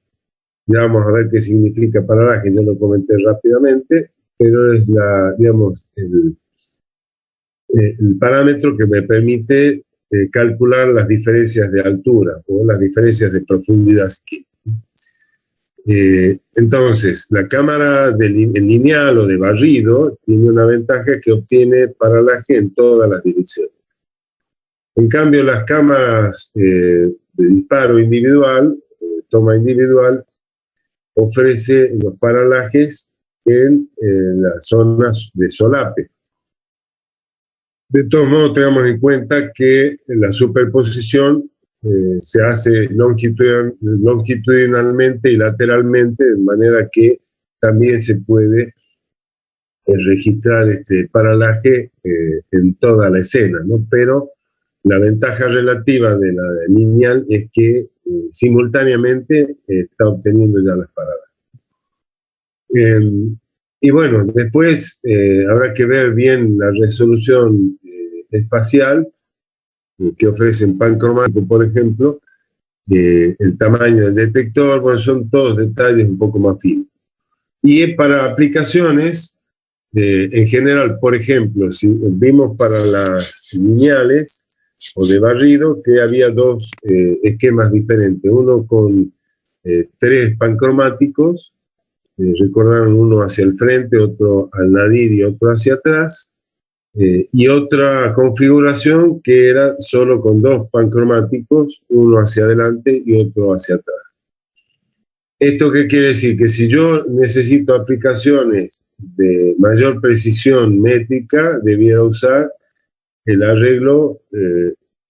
Ya vamos a ver qué significa paralaje, yo lo comenté rápidamente, pero es digamos, el parámetro que me permite calcular las diferencias de altura o las diferencias de profundidad. Entonces, la cámara lineal o de barrido tiene una ventaja que obtiene paralaje en todas las direcciones. En cambio, las cámaras de disparo individual, toma individual, ofrece los paralajes en las zonas de solape. De todos modos, tengamos en cuenta que la superposición se hace longitudinalmente y lateralmente, de manera que también se puede registrar este paralaje en toda la escena, ¿no? Pero la ventaja relativa de la lineal es que simultáneamente está obteniendo ya las paradas. Y bueno, después habrá que ver bien la resolución espacial que ofrecen pancromático, por ejemplo, el tamaño del detector, bueno, son todos detalles un poco más finos. Y para aplicaciones, en general, por ejemplo, si vimos para las lineales o de barrido que había dos esquemas diferentes, uno con 3 pancromáticos, recordaron, uno hacia el frente, otro al nadir y otro hacia atrás, y otra configuración que era solo con 2 pancromáticos, uno hacia adelante y otro hacia atrás. ¿Esto qué quiere decir? Que si yo necesito aplicaciones de mayor precisión métrica, debiera usar el arreglo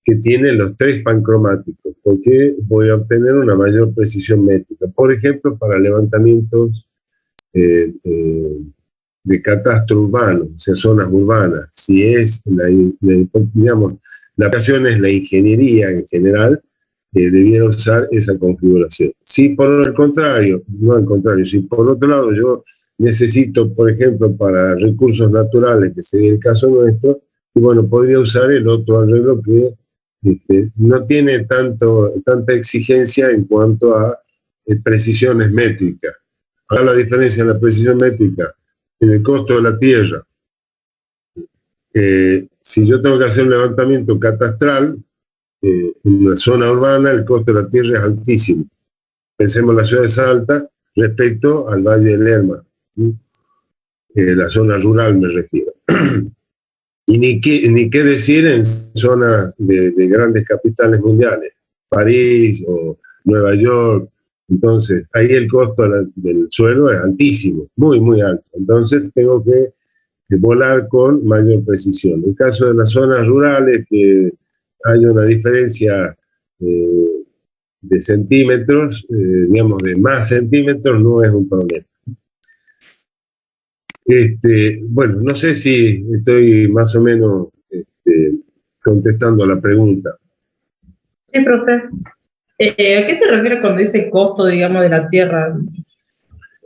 que tiene los 3 pancromáticos, porque voy a obtener una mayor precisión métrica. Por ejemplo, para levantamientos de catastro urbano, o sea, zonas urbanas. Si es, digamos, la aplicación es la ingeniería en general, debiera usar esa configuración. Si por el contrario, no al contrario, si por otro lado yo necesito, por ejemplo, para recursos naturales, que sería el caso nuestro, y bueno, podría usar el otro arreglo que no tiene tanta exigencia en cuanto a precisiones métricas. Ahora la diferencia en la precisión métrica, en el costo de la tierra. Si yo tengo que hacer un levantamiento catastral, en una zona urbana el costo de la tierra es altísimo. Pensemos en la ciudad de Salta respecto al Valle del Lerma, la zona rural me refiero. Y ni qué decir en zonas de grandes capitales mundiales, París o Nueva York. Entonces, ahí el costo del suelo es altísimo, muy, muy alto. Entonces, tengo que volar con mayor precisión. En el caso de las zonas rurales, que haya una diferencia de centímetros, digamos, de más centímetros, no es un problema. Bueno, no sé si estoy más o menos contestando a la pregunta. Sí, profe. ¿A qué se refiere cuando dice costo, digamos, de la tierra?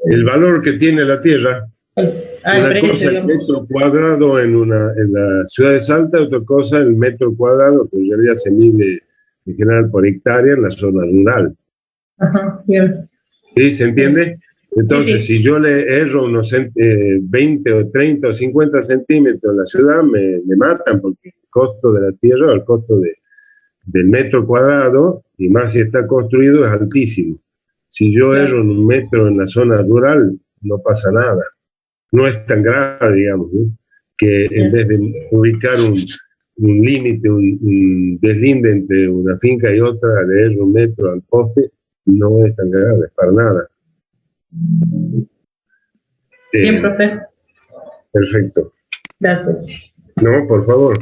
El valor que tiene la tierra. Una cosa el metro cuadrado en la ciudad de Salta, otra cosa el metro cuadrado, que en realidad se mide en general por hectárea en la zona rural. Ajá, bien. ¿Sí? ¿Se entiende? Entonces, sí. Si yo le erro unos 20 o 30 o 50 centímetros en la ciudad, me matan, porque el costo de la tierra, el costo del metro cuadrado, y más si está construido, es altísimo. Si yo erro en 1 metro en la zona rural, no pasa nada. No es tan grave, digamos, ¿no? Que en vez de ubicar un límite, un deslinde entre una finca y otra, le erro 1 metro al poste, no es tan grave, para nada. Bien, profe. Perfecto. Gracias. No, por favor.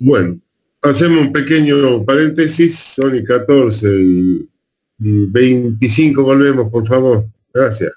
Bueno, hacemos un pequeño paréntesis, son y 14 y 25, volvemos, por favor. Gracias.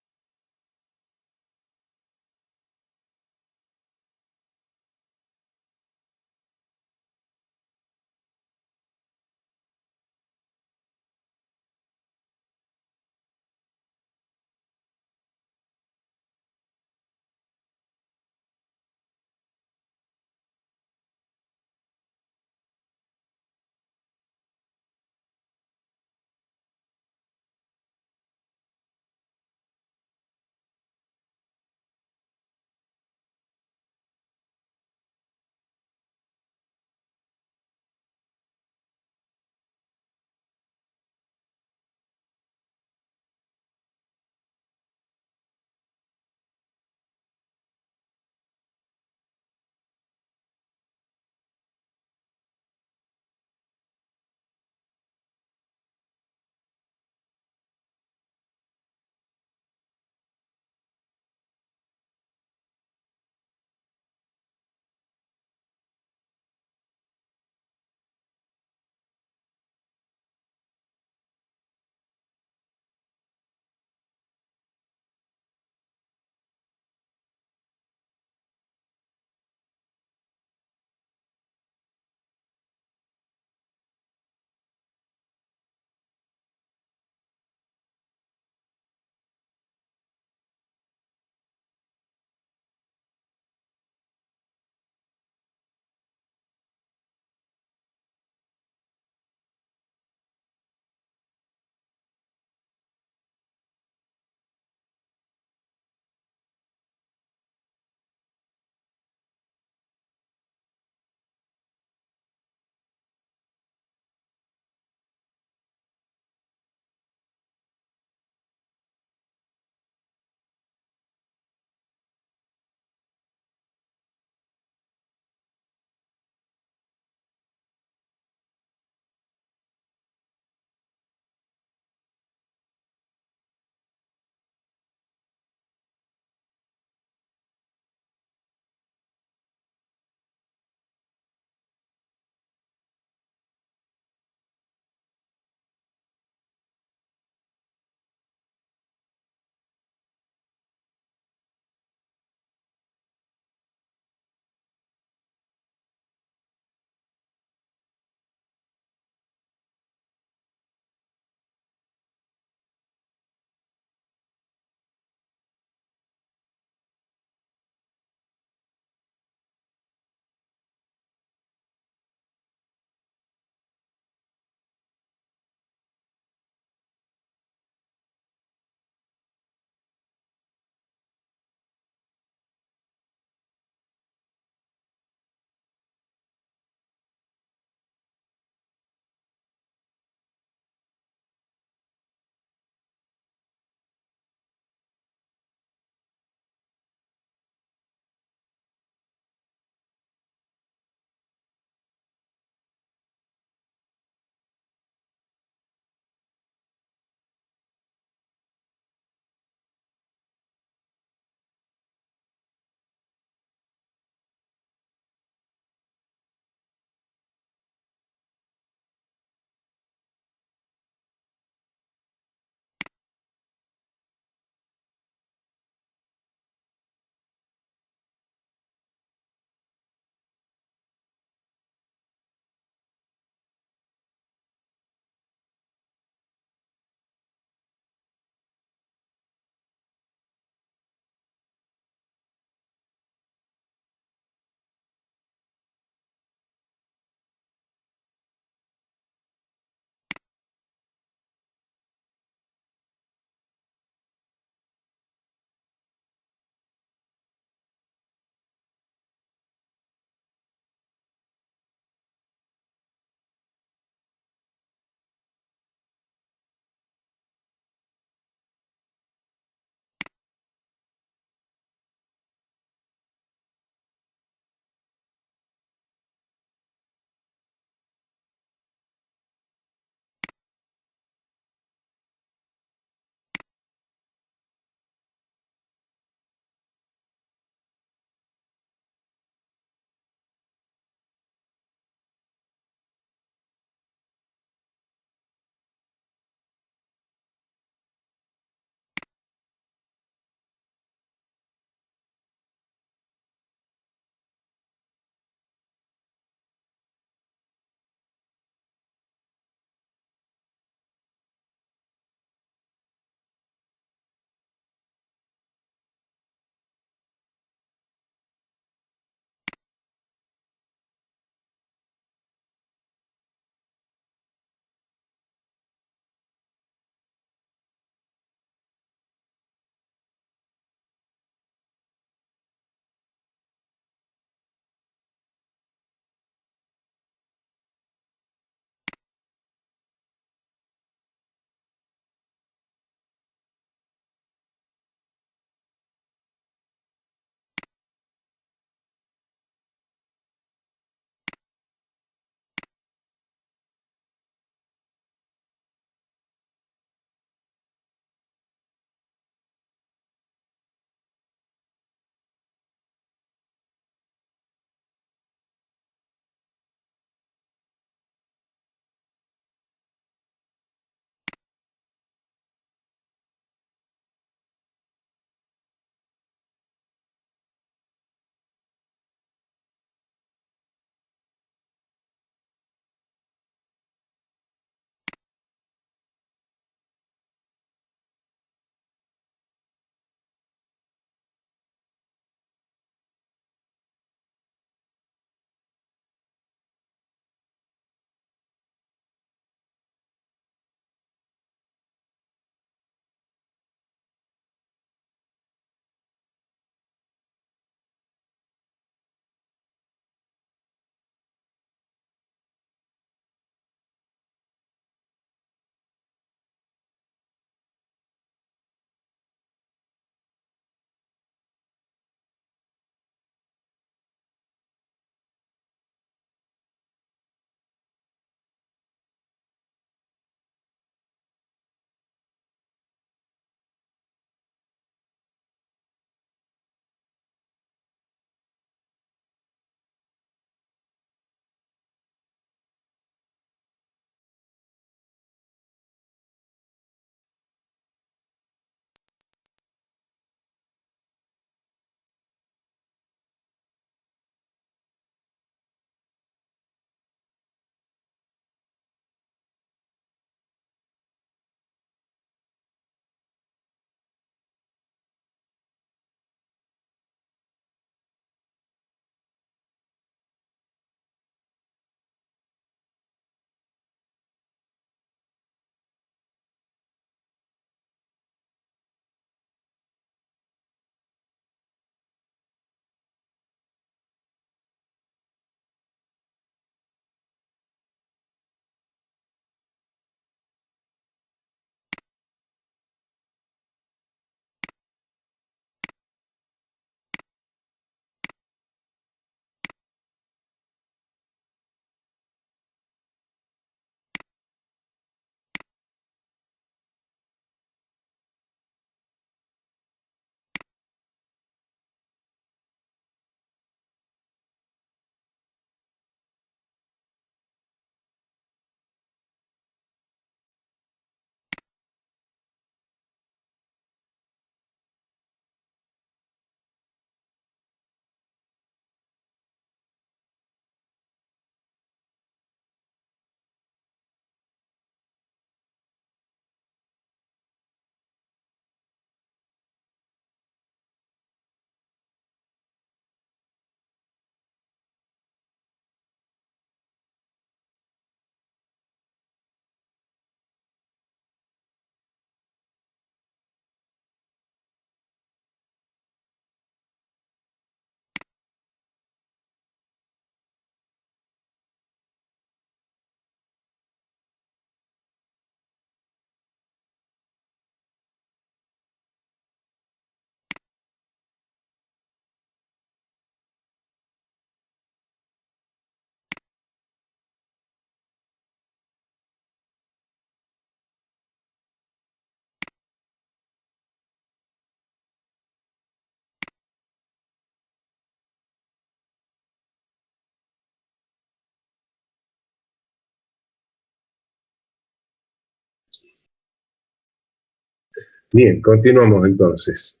Bien, continuamos entonces.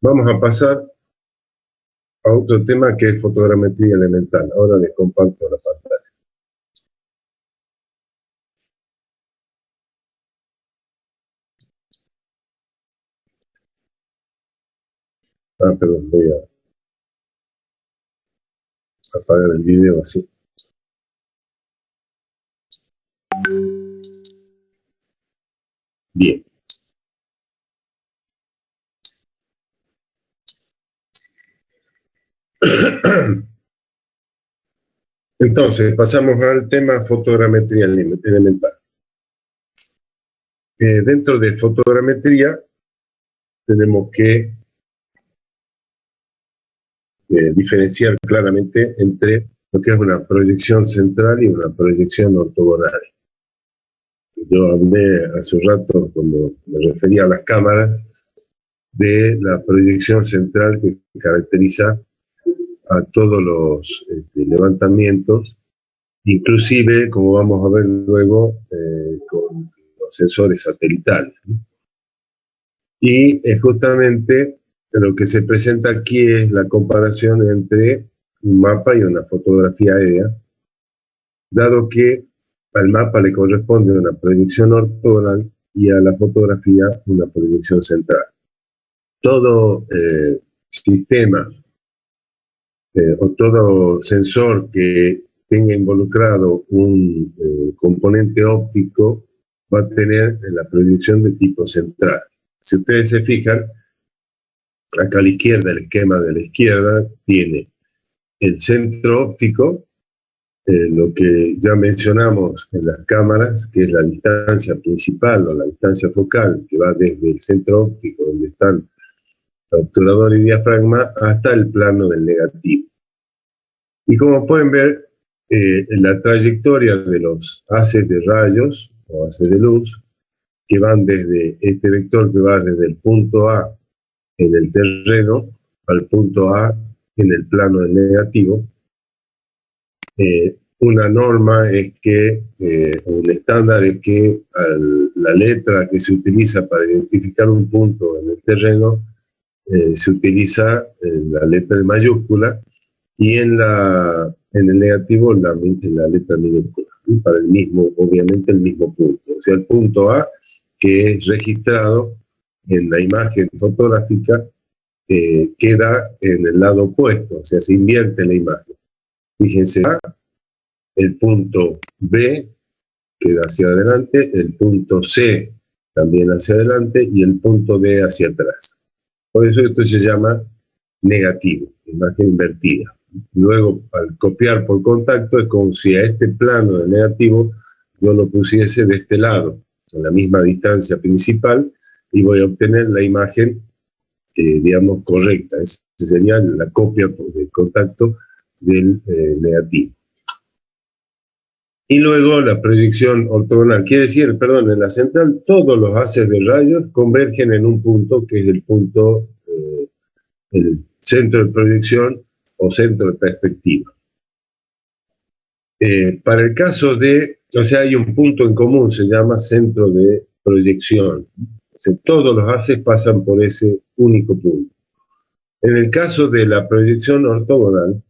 Vamos a pasar a otro tema que es fotogrametría elemental. Ahora les comparto la pantalla. Perdón, voy a apagar el video así. Bien. Entonces, pasamos al tema fotogrametría elemental. Dentro de fotogrametría tenemos que diferenciar claramente entre lo que es una proyección central y una proyección ortogonal. Yo hablé hace un rato, cuando me refería a las cámaras, de la proyección central que caracteriza a todos los levantamientos, inclusive, como vamos a ver luego, con los sensores satelitales, ¿no? Y justamente lo que se presenta aquí es la comparación entre un mapa y una fotografía aérea, dado que al mapa le corresponde una proyección ortogonal y a la fotografía una proyección central. Todo sistema o todo sensor que tenga involucrado un componente óptico va a tener la proyección de tipo central. Si ustedes se fijan, acá a la izquierda, el esquema de la izquierda tiene el centro óptico, lo que ya mencionamos en las cámaras, que es la distancia principal o la distancia focal, que va desde el centro óptico, donde están obturador y diafragma, hasta el plano del negativo. Y como pueden ver, la trayectoria de los haces de rayos o haces de luz, que van desde este vector que va desde el punto A en el terreno al punto A en el plano del negativo, una norma es que, un estándar es que la letra que se utiliza para identificar un punto en el terreno se utiliza la letra en mayúscula y en el negativo la letra minúscula, ¿sí? Para el mismo, obviamente el mismo punto. O sea, el punto A que es registrado en la imagen fotográfica queda en el lado opuesto, o sea, se invierte la imagen. Fíjense, A, el punto B queda hacia adelante, el punto C también hacia adelante y el punto D hacia atrás. Por eso esto se llama negativo, imagen invertida. Luego, al copiar por contacto, es como si a este plano de negativo yo lo pusiese de este lado, en la misma distancia principal, y voy a obtener la imagen, digamos, correcta. Esa sería la copia por contacto del negativo. Y luego la proyección ortogonal, quiere decir, perdón, en la central todos los haces de rayos convergen en un punto que es el punto, el centro de proyección o centro de perspectiva. Para el caso de, o sea, hay un punto en común, se llama centro de proyección. O sea, todos los haces pasan por ese único punto. En el caso de la proyección ortogonal,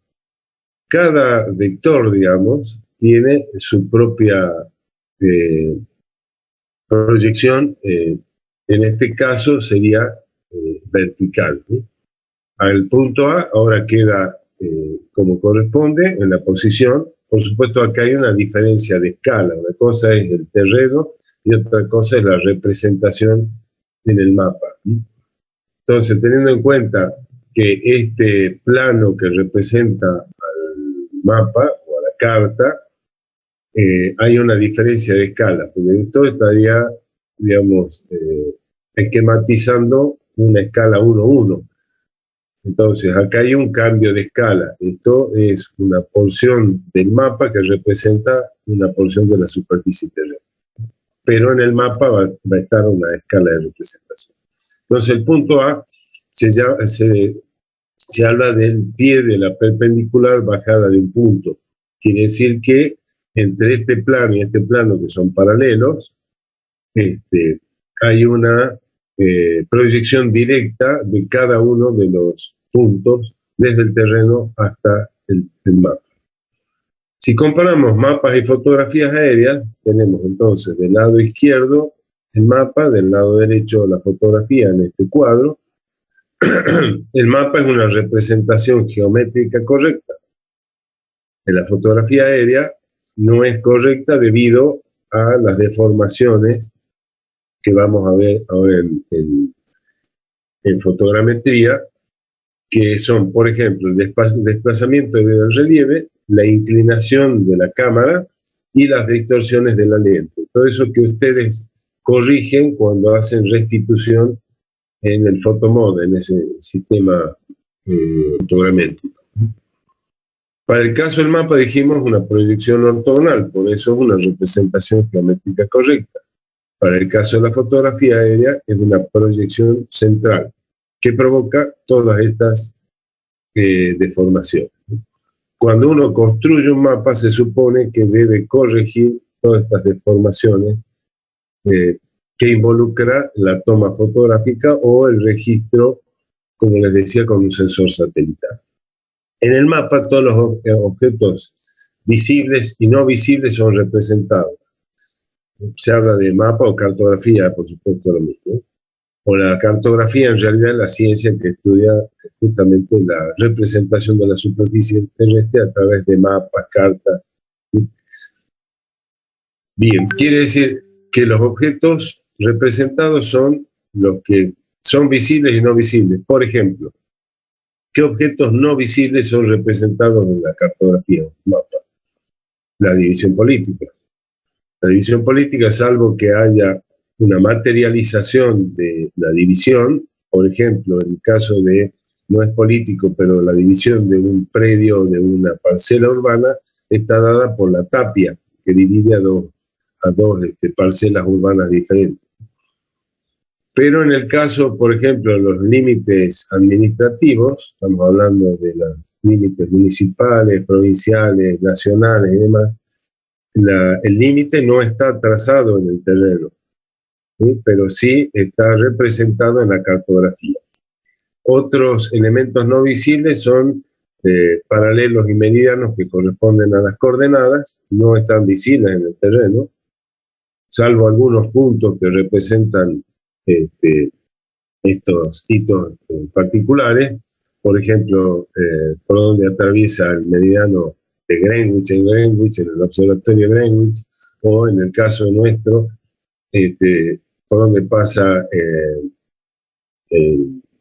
cada vector, digamos, tiene su propia proyección, en este caso sería vertical, ¿sí? Al punto A ahora queda como corresponde en la posición. Por supuesto, acá hay una diferencia de escala. Una cosa es el terreno y otra cosa es la representación en el mapa, ¿sí? Entonces, teniendo en cuenta que este plano que representa al mapa o a la carta, hay una diferencia de escala, porque esto estaría, digamos, esquematizando una escala 1:1. Entonces, acá hay un cambio de escala. Esto es una porción del mapa que representa una porción de la superficie terrestre. Pero en el mapa va a estar una escala de representación. Entonces, el punto A se habla del pie de la perpendicular bajada de un punto. Quiere decir que entre este plano y este plano, que son paralelos, hay una proyección directa de cada uno de los puntos desde el terreno hasta el mapa. Si comparamos mapas y fotografías aéreas, tenemos entonces del lado izquierdo el mapa, del lado derecho la fotografía en este cuadro. El mapa es una representación geométrica correcta. En la fotografía aérea no es correcta debido a las deformaciones que vamos a ver ahora en fotogrametría, que son, por ejemplo, el desplazamiento debido al relieve, la inclinación de la cámara y las distorsiones de la lente. Todo eso que ustedes corrigen cuando hacen restitución en el photomod, en ese sistema fotogramétrico. Para el caso del mapa dijimos una proyección ortogonal, por eso es una representación geométrica correcta. Para el caso de la fotografía aérea es una proyección central, que provoca todas estas deformaciones. Cuando uno construye un mapa se supone que debe corregir todas estas deformaciones que involucra la toma fotográfica o el registro, como les decía, con un sensor satelital. En el mapa todos los objetos visibles y no visibles son representados. Se habla de mapa o cartografía, por supuesto lo mismo. O la cartografía en realidad es la ciencia que estudia justamente la representación de la superficie terrestre a través de mapas, cartas. Bien, quiere decir que los objetos representados son los que son visibles y no visibles. Por ejemplo, ¿qué objetos no visibles son representados en la cartografía o mapa? La división política. La división política, salvo que haya una materialización de la división, por ejemplo, en el caso de, no es político, pero la división de un predio, de una parcela urbana, está dada por la tapia, que divide a dos parcelas urbanas diferentes. Pero en el caso, por ejemplo, de los límites administrativos, estamos hablando de los límites municipales, provinciales, nacionales y demás, el límite no está trazado en el terreno, ¿sí? Pero sí está representado en la cartografía. Otros elementos no visibles son paralelos y meridianos que corresponden a las coordenadas, no están visibles en el terreno, salvo algunos puntos que representan estos hitos particulares, por ejemplo, por donde atraviesa el meridiano de Greenwich, en el observatorio de Greenwich, o en el caso nuestro, por donde pasa,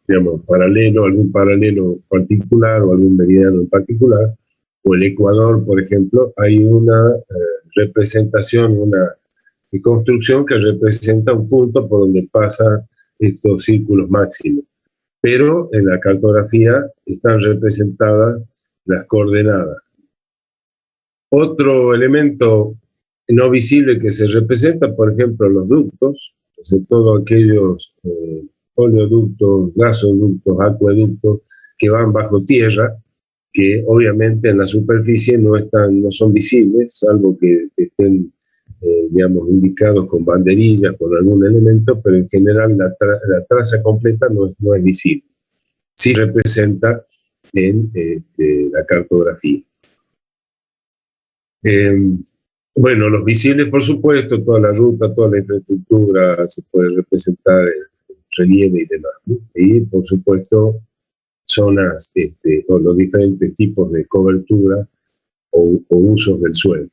digamos, algún paralelo particular o algún meridiano en particular, o el Ecuador, por ejemplo, hay una representación, una construcción que representa un punto por donde pasan estos círculos máximos. Pero en la cartografía están representadas las coordenadas. Otro elemento no visible que se representa, por ejemplo, los ductos, entonces todos aquellos oleoductos, gasoductos, acueductos que van bajo tierra, que obviamente en la superficie no son visibles, salvo que estén digamos, indicados con banderillas, con algún elemento, pero en general la traza completa no es visible. Sí representa en la cartografía. Bueno, los visibles, por supuesto, toda la ruta, toda la infraestructura, se puede representar en relieve y demás, ¿no? Y, por supuesto, zonas o los diferentes tipos de cobertura o usos del suelo.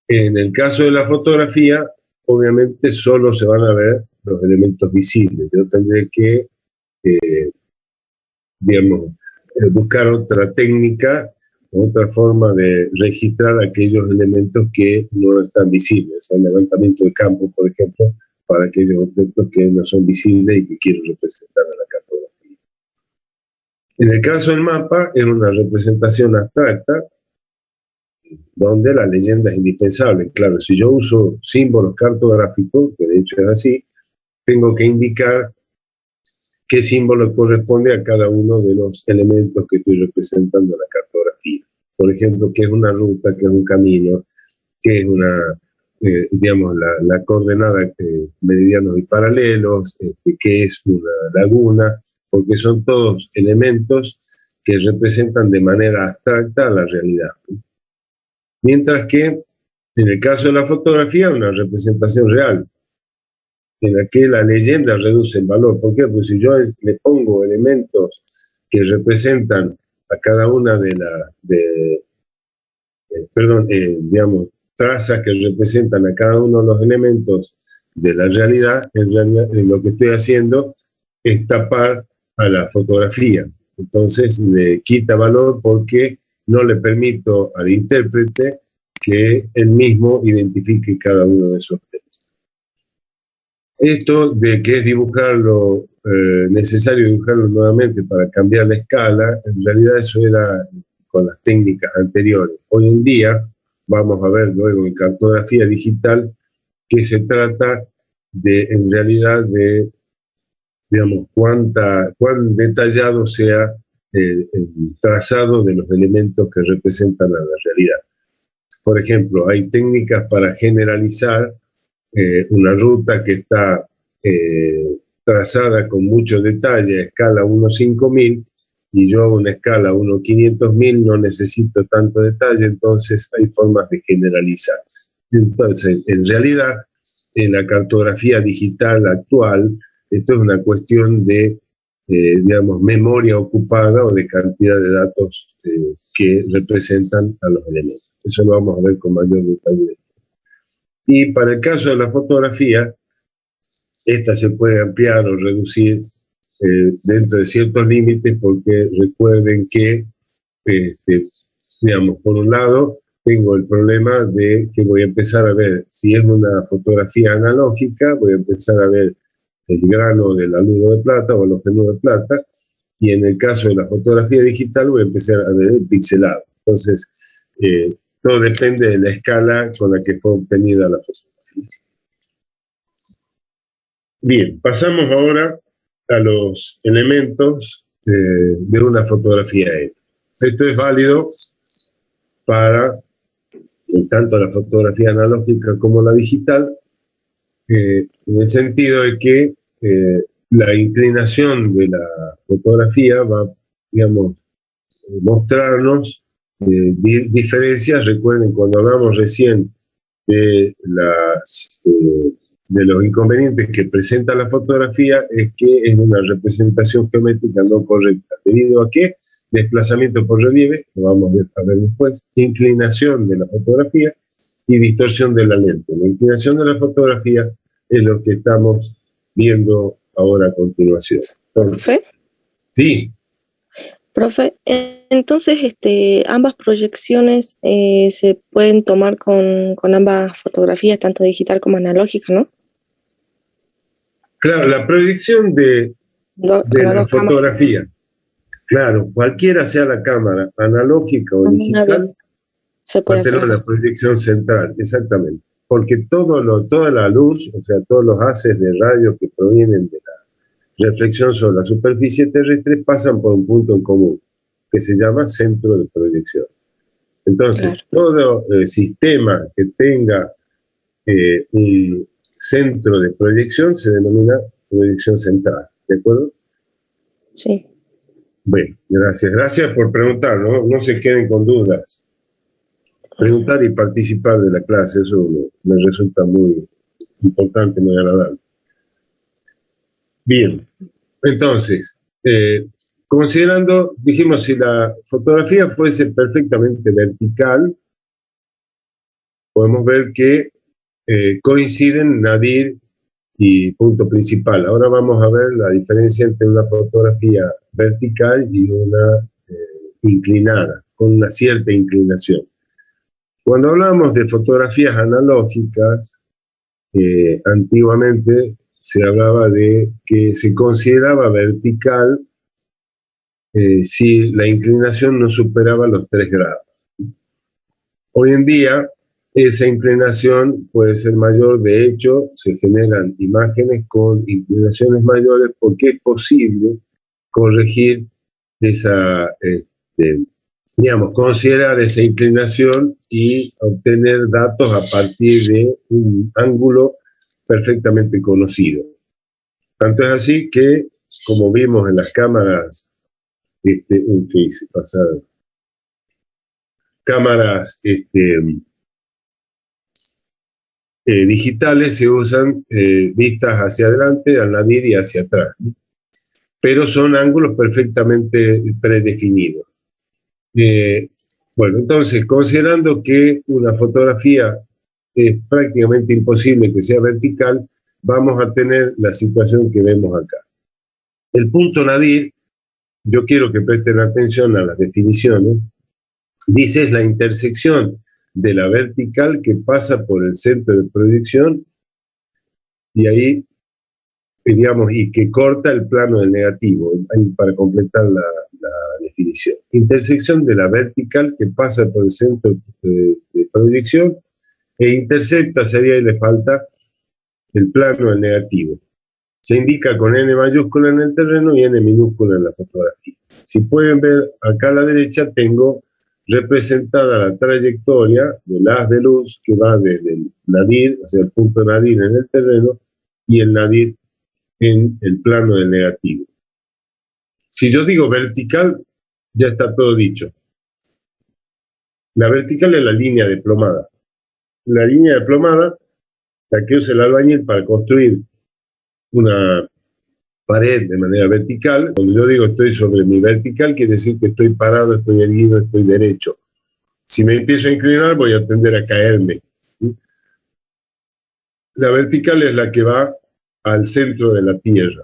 En el caso de la fotografía, obviamente solo se van a ver los elementos visibles. Yo tendré que, digamos, buscar otra técnica, otra forma de registrar aquellos elementos que no están visibles. El levantamiento de campo, por ejemplo, para aquellos objetos que no son visibles y que quiero representar en la cartografía. En el caso del mapa, es una representación abstracta, donde la leyenda es indispensable. Claro, si yo uso símbolos cartográficos, que de hecho es así, tengo que indicar qué símbolo corresponde a cada uno de los elementos que estoy representando en la cartografía. Por ejemplo, qué es una ruta, qué es un camino, qué es digamos, la coordenada meridianos y paralelos, qué es una laguna, porque son todos elementos que representan de manera abstracta la realidad. Mientras que, en el caso de la fotografía, una representación real, en la que la leyenda reduce el valor. ¿Por qué? Pues si yo le pongo elementos que representan a cada una de digamos, trazas que representan a cada uno de los elementos de la realidad, en realidad lo que estoy haciendo es tapar a la fotografía. Entonces le quita valor porque no le permito al intérprete que él mismo identifique cada uno de esos elementos. Esto de que es dibujarlo, necesario dibujarlo nuevamente para cambiar la escala, en realidad eso era con las técnicas anteriores. Hoy en día, vamos a ver luego en cartografía digital, que se trata de, en realidad, de, digamos, cuán detallado sea el trazado de los elementos que representan a la realidad. Por ejemplo, hay técnicas para generalizar una ruta que está trazada con mucho detalle a escala 1/5000, y yo a una escala 1/500.000 no necesito tanto detalle, entonces hay formas de generalizar. Entonces, en realidad, en la cartografía digital actual, esto es una cuestión de, digamos, memoria ocupada o de cantidad de datos que representan a los elementos. Eso lo vamos a ver con mayor detalle. Y para el caso de la fotografía, esta se puede ampliar o reducir dentro de ciertos límites, porque recuerden que, digamos, por un lado, tengo el problema de que voy a empezar a ver, si es una fotografía analógica, voy a empezar a ver el grano del aluro de plata o el halogenuro de plata, y en el caso de la fotografía digital voy a empezar a ver el pixelado. Entonces, todo depende de la escala con la que fue obtenida la fotografía. Bien, pasamos ahora a los elementos de una fotografía aérea. Esto es válido para tanto la fotografía analógica como la digital, en el sentido de que la inclinación de la fotografía va, digamos, mostrarnos diferencias. Recuerden, cuando hablamos recién de los inconvenientes que presenta la fotografía, es que es una representación geométrica no correcta. ¿Debido a qué? Desplazamiento por relieve, lo vamos a ver después, inclinación de la fotografía y distorsión de la lente. La inclinación de la fotografía es lo que estamos viendo ahora a continuación. Entonces, ¿Profe? Sí. Profe, entonces ambas proyecciones se pueden tomar con ambas fotografías, tanto digital como analógica, ¿no? Claro, la proyección de la fotografía, claro, cualquiera sea la cámara, analógica o digital, se puede hacer la proyección central, exactamente. Porque toda la luz, o sea, todos los haces de rayos que provienen de la reflexión sobre la superficie terrestre pasan por un punto en común, que se llama centro de proyección. Entonces, todo sistema que tenga un centro de proyección se denomina proyección central, ¿de acuerdo? Sí. Bueno, gracias. Gracias por preguntar, no se queden con dudas. Preguntar y participar de la clase, eso me resulta muy importante, muy agradable. Bien, entonces, considerando, dijimos, si la fotografía fuese perfectamente vertical, podemos ver que coinciden nadir y punto principal. Ahora vamos a ver la diferencia entre una fotografía vertical y una inclinada, con una cierta inclinación. Cuando hablamos de fotografías analógicas, antiguamente se hablaba de que se consideraba vertical si la inclinación no superaba los 3 grados. Hoy en día, esa inclinación puede ser mayor. De hecho, se generan imágenes con inclinaciones mayores porque es posible corregir esa digamos, considerar esa inclinación y obtener datos a partir de un ángulo perfectamente conocido. Tanto es así que, como vimos en las cámaras, cámaras digitales se usan vistas hacia adelante, al nadir y hacia atrás, ¿no? Pero son ángulos perfectamente predefinidos. Bueno, entonces, considerando que una fotografía es prácticamente imposible que sea vertical, vamos a tener la situación que vemos acá. El punto nadir, yo quiero que presten atención a las definiciones, dice es la intersección de la vertical que pasa por el centro de proyección y ahí, digamos, y que corta el plano del negativo, ahí para completar la definición. Intersección de la vertical que pasa por el centro de proyección e intercepta, sería y le falta el plano del negativo. Se indica con N mayúscula en el terreno y N minúscula en la fotografía. Si pueden ver acá a la derecha tengo representada la trayectoria del haz de luz que va desde el nadir, o sea, el punto nadir en el terreno y el nadir en el plano del negativo. Si yo digo vertical, ya está todo dicho. La vertical es la línea de plomada. La línea de plomada, la que usa el albañil para construir una pared de manera vertical. Cuando yo digo estoy sobre mi vertical, quiere decir que estoy parado, estoy erguido, estoy derecho. Si me empiezo a inclinar, voy a tender a caerme. La vertical es la que va al centro de la tierra.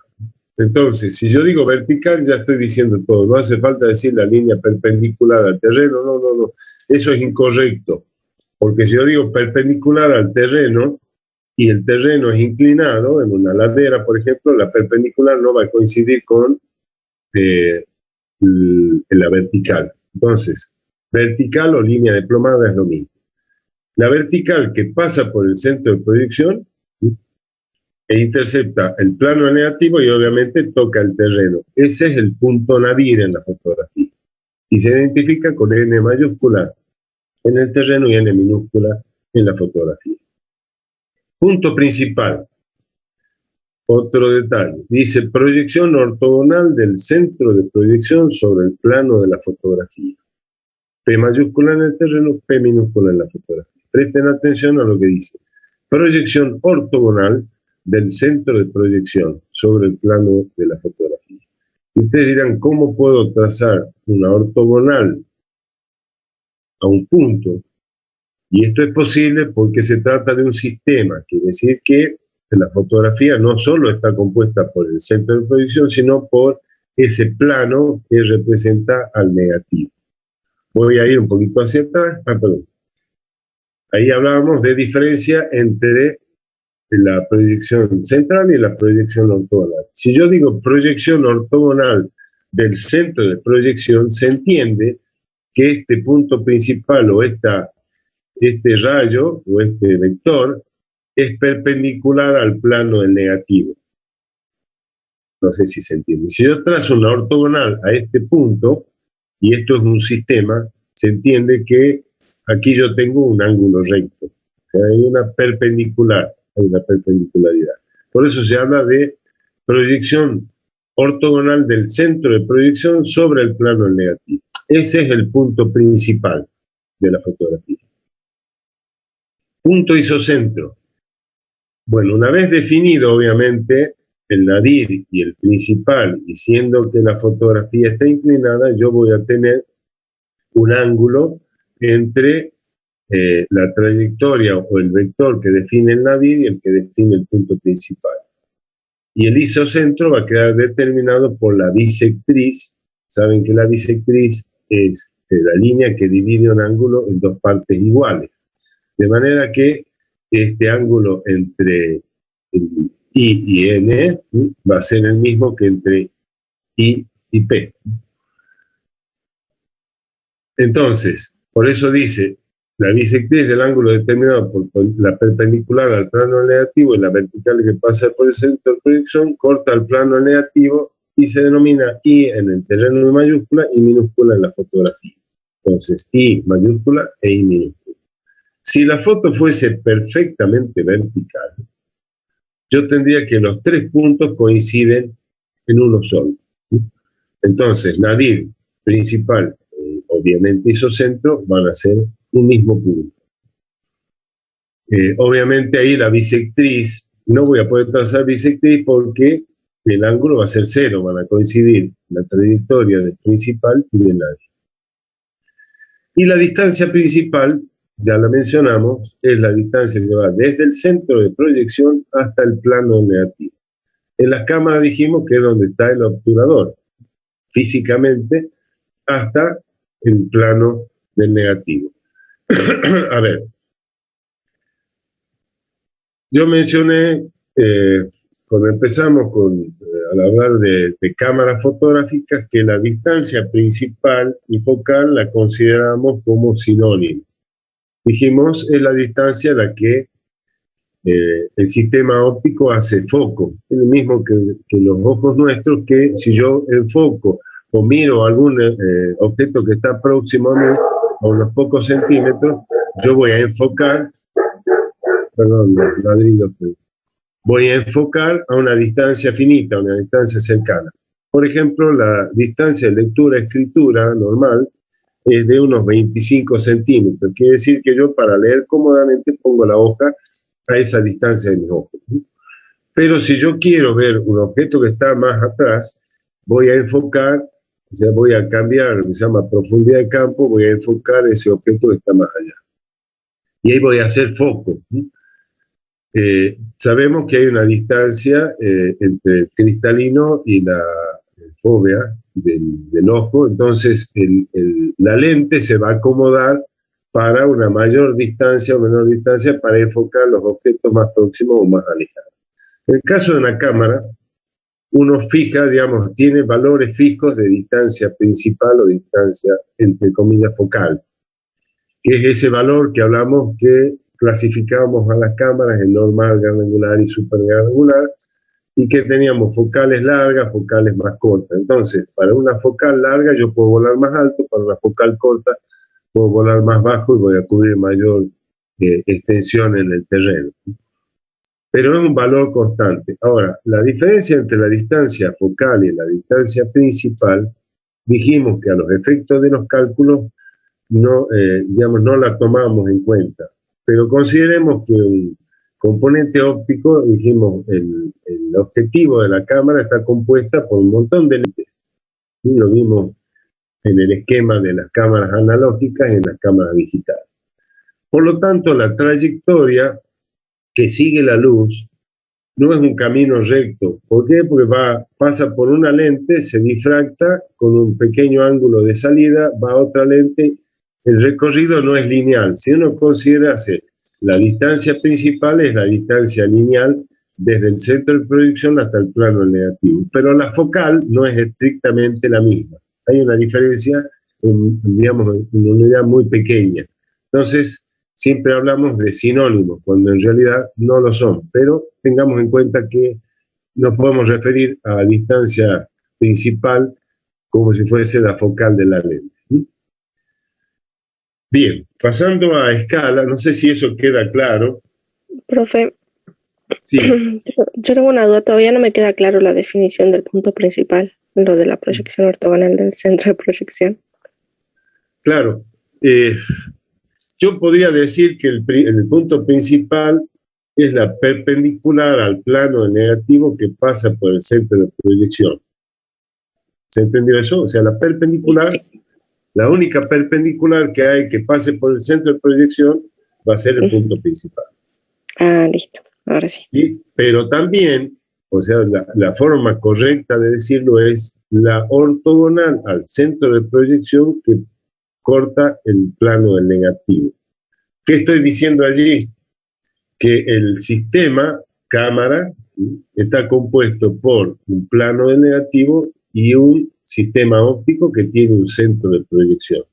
Entonces, si yo digo vertical, ya estoy diciendo todo. No hace falta decir la línea perpendicular al terreno, no. Eso es incorrecto. Porque si yo digo perpendicular al terreno, y el terreno es inclinado, en una ladera, por ejemplo, la perpendicular no va a coincidir con la vertical. Entonces, vertical o línea de plomada es lo mismo. La vertical que pasa por el centro de proyección e intercepta el plano negativo y obviamente toca el terreno. Ese es el punto nadir en la fotografía. Y se identifica con N mayúscula en el terreno y N minúscula en la fotografía. Punto principal. Otro detalle. Dice proyección ortogonal del centro de proyección sobre el plano de la fotografía. P mayúscula en el terreno, P minúscula en la fotografía. Presten atención a lo que dice. Proyección ortogonal del centro de proyección sobre el plano de la fotografía. Y ustedes dirán, ¿cómo puedo trazar una ortogonal a un punto? Y esto es posible porque se trata de un sistema, quiere decir que la fotografía no solo está compuesta por el centro de proyección, sino por ese plano que representa al negativo. Voy a ir un poquito hacia atrás. Perdón. Ahí hablábamos de diferencia entre la proyección central y la proyección ortogonal. Si yo digo proyección ortogonal del centro de proyección, se entiende que este punto principal o este rayo o este vector es perpendicular al plano del negativo. No sé si se entiende. Si yo trazo una ortogonal a este punto, y esto es un sistema, se entiende que aquí yo tengo un ángulo recto. O sea, hay una perpendicularidad. Por eso se habla de proyección ortogonal del centro de proyección sobre el plano del negativo. Ese es el punto principal de la fotografía. Punto isocentro. Bueno, una vez definido, obviamente, el nadir y el principal, y siendo que la fotografía está inclinada, yo voy a tener un ángulo entre la trayectoria o el vector que define el nadir y el que define el punto principal. Y el isocentro va a quedar determinado por la bisectriz. Saben que la bisectriz es la línea que divide un ángulo en dos partes iguales. De manera que este ángulo entre I y N va a ser el mismo que entre I y P. Entonces, por eso dice, la bisectriz del ángulo determinado por la perpendicular al plano negativo y la vertical que pasa por el centro de proyección corta el plano negativo y se denomina I en el terreno de mayúscula y minúscula en la fotografía. Entonces, I mayúscula e I minúscula. Si la foto fuese perfectamente vertical, yo tendría que los tres puntos coinciden en uno solo. Entonces, nadir, principal, obviamente isocentro, van a ser un mismo punto. Obviamente ahí la bisectriz, no voy a poder trazar bisectriz porque el ángulo va a ser cero, van a coincidir la trayectoria del principal y de nadir. Y la distancia principal, ya la mencionamos, es la distancia que va desde el centro de proyección hasta el plano negativo. En las cámaras dijimos que es donde está el obturador, físicamente, hasta el plano del negativo. A ver, yo mencioné, cuando empezamos al hablar de cámaras fotográficas, que la distancia principal y focal la consideramos como sinónimo. Dijimos, es la distancia a la que el sistema óptico hace foco, es lo mismo que los ojos nuestros, que si yo enfoco o miro algún objeto que está próximo a mí, a unos pocos centímetros, yo voy a enfocar, perdón, los ladrillos, voy a enfocar a una distancia finita, a una distancia cercana. Por ejemplo, la distancia de lectura-escritura normal es de unos 25 centímetros. Quiere decir que yo, para leer cómodamente, pongo la hoja a esa distancia de mis ojos. Pero si yo quiero ver un objeto que está más atrás, voy a enfocar, o sea, voy a cambiar lo que se llama profundidad de campo, voy a enfocar ese objeto que está más allá. Y ahí voy a hacer foco. Sabemos que hay una distancia entre el cristalino y la fóvea del ojo, entonces la lente se va a acomodar para una mayor distancia o menor distancia para enfocar los objetos más próximos o más alejados. En el caso de una cámara, uno fija, digamos, tiene valores fijos de distancia principal o distancia, entre comillas, focal, que es ese valor que hablamos que clasificábamos a las cámaras en normal, gran angular y super gran angular, y que teníamos focales largas, focales más cortas. Entonces, para una focal larga yo puedo volar más alto, para una focal corta puedo volar más bajo y voy a cubrir mayor extensión en el terreno. Pero es un valor constante. Ahora, la diferencia entre la distancia focal y la distancia principal, dijimos que a los efectos de los cálculos no, no la tomamos en cuenta. Pero consideremos que un componente óptico, dijimos, el objetivo de la cámara está compuesta por un montón de lentes. Y lo vimos en el esquema de las cámaras analógicas y en las cámaras digitales. Por lo tanto, la trayectoria que sigue la luz no es un camino recto. ¿Por qué? Porque pasa por una lente, se difracta con un pequeño ángulo de salida, va a otra lente. El recorrido no es lineal. Si uno considera la distancia principal, es la distancia lineal desde el centro de proyección hasta el plano negativo. Pero la focal no es estrictamente la misma. Hay una diferencia, digamos, en una unidad muy pequeña. Entonces, siempre hablamos de sinónimos, cuando en realidad no lo son. Pero tengamos en cuenta que nos podemos referir a la distancia principal como si fuese la focal de la lente. Bien, pasando a escala, no sé si eso queda claro. Profe, sí. Yo tengo una duda, todavía no me queda claro la definición del punto principal, lo de la proyección ortogonal del centro de proyección. Claro, yo podría decir que el punto principal es la perpendicular al plano negativo que pasa por el centro de proyección. ¿Se entendió eso? O sea, la perpendicular... Sí. La única perpendicular que hay que pase por el centro de proyección va a ser el punto principal. Ah, listo, ahora sí. Pero también, o sea, la forma correcta de decirlo es la ortogonal al centro de proyección que corta el plano del negativo. ¿Qué estoy diciendo allí? Que el sistema cámara está compuesto por un plano del negativo y un sistema óptico que tiene un centro de proyección.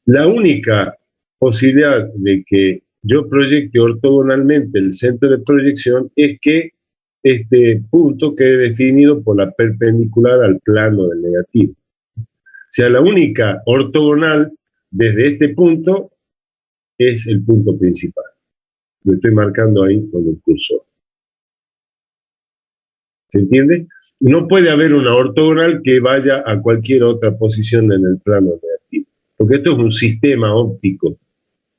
La única posibilidad de que yo proyecte ortogonalmente el centro de proyección es que este punto quede definido por la perpendicular al plano del negativo. sea, la única ortogonal desde este punto es el punto principal. Lo estoy marcando ahí con el cursor. ¿Se entiende? No puede haber una ortogonal que vaya a cualquier otra posición en el plano negativo, porque esto es un sistema óptico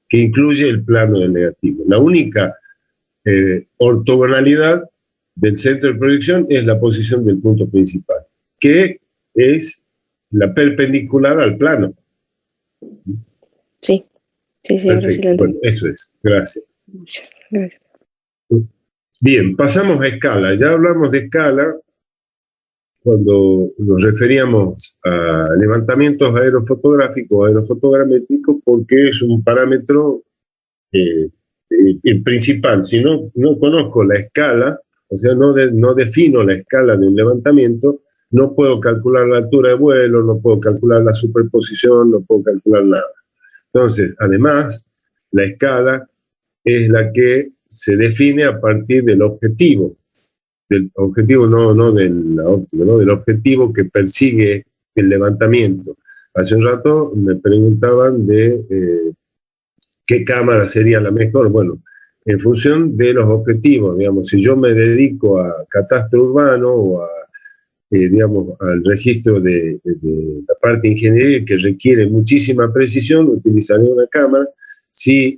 que incluye el plano del negativo. La única ortogonalidad del centro de proyección es la posición del punto principal, que es la perpendicular al plano. Sí, ahora sí lo entiendo. Bueno, eso es. Gracias. Gracias. Bien, pasamos a escala. Ya hablamos de escala cuando nos referíamos a levantamientos aerofotográficos, aerofotogramétricos, porque es un parámetro principal. Si no conozco la escala, o sea, no defino la escala de un levantamiento, no puedo calcular la altura de vuelo, no puedo calcular la superposición, no puedo calcular nada. Entonces, además, la escala es la que se define a partir del objetivo no de la óptica, ¿no? Del objetivo que persigue el levantamiento. Hace un rato me preguntaban de qué cámara sería la mejor. Bueno, en función de los objetivos, digamos, si yo me dedico a catastro urbano o a, digamos, al registro de la parte de ingeniería que requiere muchísima precisión, utilizaré una cámara. Si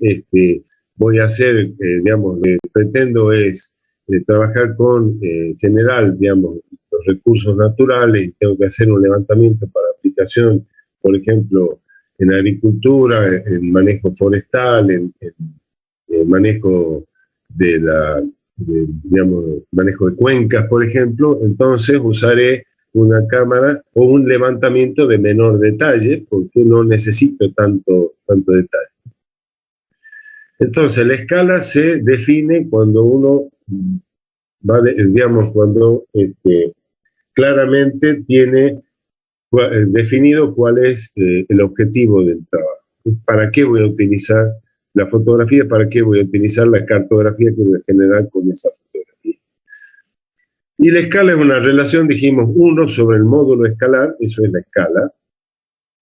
voy a hacer, digamos, pretendo es trabajar con general, digamos, los recursos naturales, tengo que hacer un levantamiento para aplicación, por ejemplo, en agricultura, en manejo forestal, en manejo digamos, manejo de cuencas, por ejemplo, entonces usaré una cámara o un levantamiento de menor detalle, porque no necesito tanto detalle. Entonces, la escala se define cuando uno digamos, cuando claramente tiene definido cuál es el objetivo del trabajo. ¿Para qué voy a utilizar la fotografía? ¿Para qué voy a utilizar la cartografía que voy a generar con esa fotografía? Y la escala es una relación, dijimos, 1 sobre el módulo escalar, eso es la escala.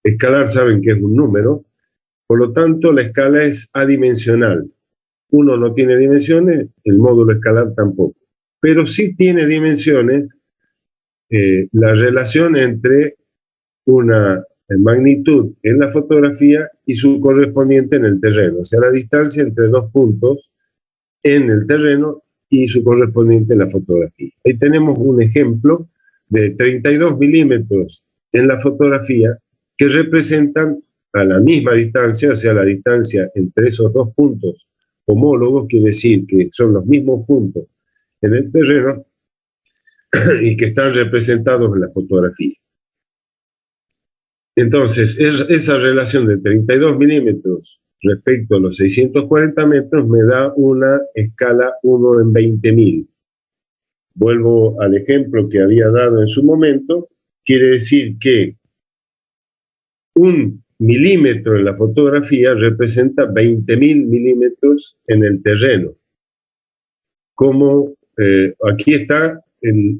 Escalar saben que es un número, por lo tanto la escala es adimensional. 1 no tiene dimensiones, el módulo escalar tampoco. Pero sí tiene dimensiones la relación entre una magnitud en la fotografía y su correspondiente en el terreno, o sea, la distancia entre dos puntos en el terreno y su correspondiente en la fotografía. Ahí tenemos un ejemplo de 32 milímetros en la fotografía que representan a la misma distancia, o sea, la distancia entre esos dos puntos homólogos, quiere decir que son los mismos puntos en el terreno y que están representados en la fotografía. Entonces, esa relación de 32 milímetros respecto a los 640 metros me da una escala 1 en 20.000. Vuelvo al ejemplo que había dado en su momento, quiere decir que 1 milímetro en la fotografía representa 20.000 milímetros en el terreno. Como aquí está en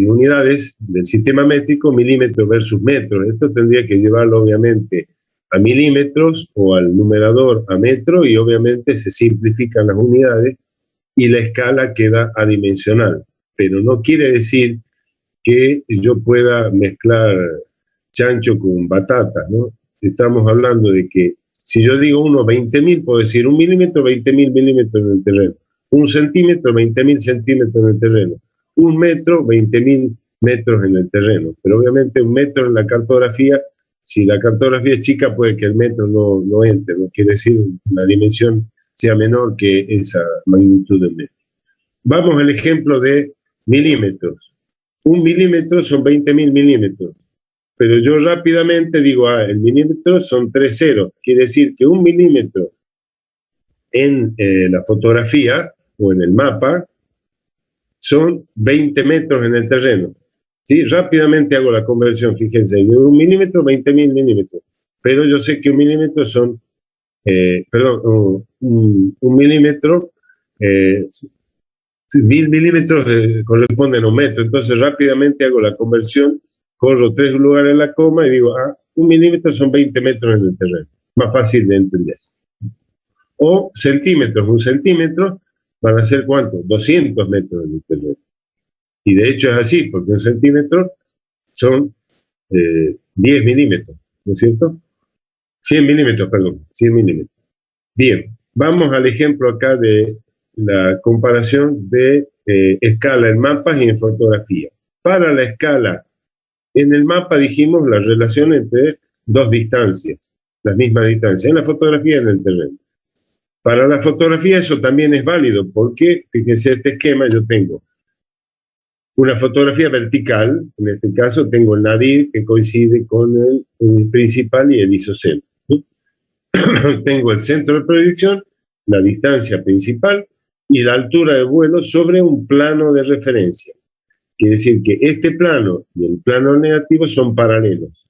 unidades del sistema métrico, milímetros versus metros. Esto tendría que llevarlo obviamente a milímetros o al numerador a metro, y obviamente se simplifican las unidades y la escala queda adimensional. Pero no quiere decir que yo pueda mezclar chancho con batata, ¿no? Estamos hablando de que si yo digo 20.000, puedo decir 1 milímetro, 20.000 milímetros en el terreno. 1 centímetro, 20.000 centímetros en el terreno. 1 metro, 20.000 metros en el terreno. Pero obviamente 1 metro en la cartografía, si la cartografía es chica, puede que el metro no entre, no quiere decir una dimensión sea menor que esa magnitud del metro. Vamos al ejemplo de milímetros. 1 milímetro son 20.000 milímetros. Pero yo rápidamente digo, el milímetro son 3 ceros. Quiere decir que 1 milímetro en la fotografía o en el mapa son 20 metros en el terreno. ¿Sí? Rápidamente hago la conversión, fíjense, de 1 milímetro, 20.000 milímetros. Pero yo sé que 1 milímetro son, un milímetro, 1.000 milímetros corresponden a 1 metro. Entonces rápidamente hago la conversión corro 3 lugares en la coma y digo, 1 milímetro son 20 metros en el terreno. Más fácil de entender. O centímetros, 1 centímetro van a ser ¿cuánto? 200 metros en el terreno. Y de hecho es así, porque 1 centímetro son 10 milímetros, ¿no es cierto? 100 milímetros, perdón, 100 milímetros. Bien, vamos al ejemplo acá de la comparación de escala en mapas y en fotografía. Para la escala, en el mapa dijimos la relación entre dos distancias, las mismas distancias, en la fotografía y en el terreno. Para la fotografía eso también es válido, porque, fíjense, este esquema yo tengo una fotografía vertical, en este caso tengo el nadir que coincide con el principal y el isocentro. Tengo el centro de proyección, la distancia principal y la altura de vuelo sobre un plano de referencia. Quiere decir que este plano y el plano negativo son paralelos.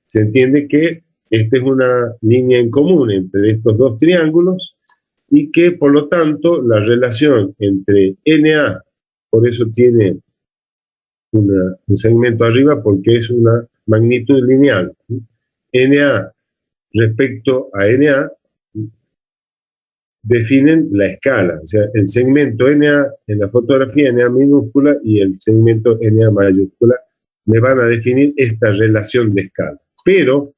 Se entiende que esta es una línea en común entre estos dos triángulos y que, por lo tanto, la relación entre NA, por eso tiene un segmento arriba porque es una magnitud lineal. NA respecto a NA definen la escala, o sea, el segmento NA en la fotografía, NA minúscula, y el segmento NA mayúscula, me van a definir esta relación de escala. Pero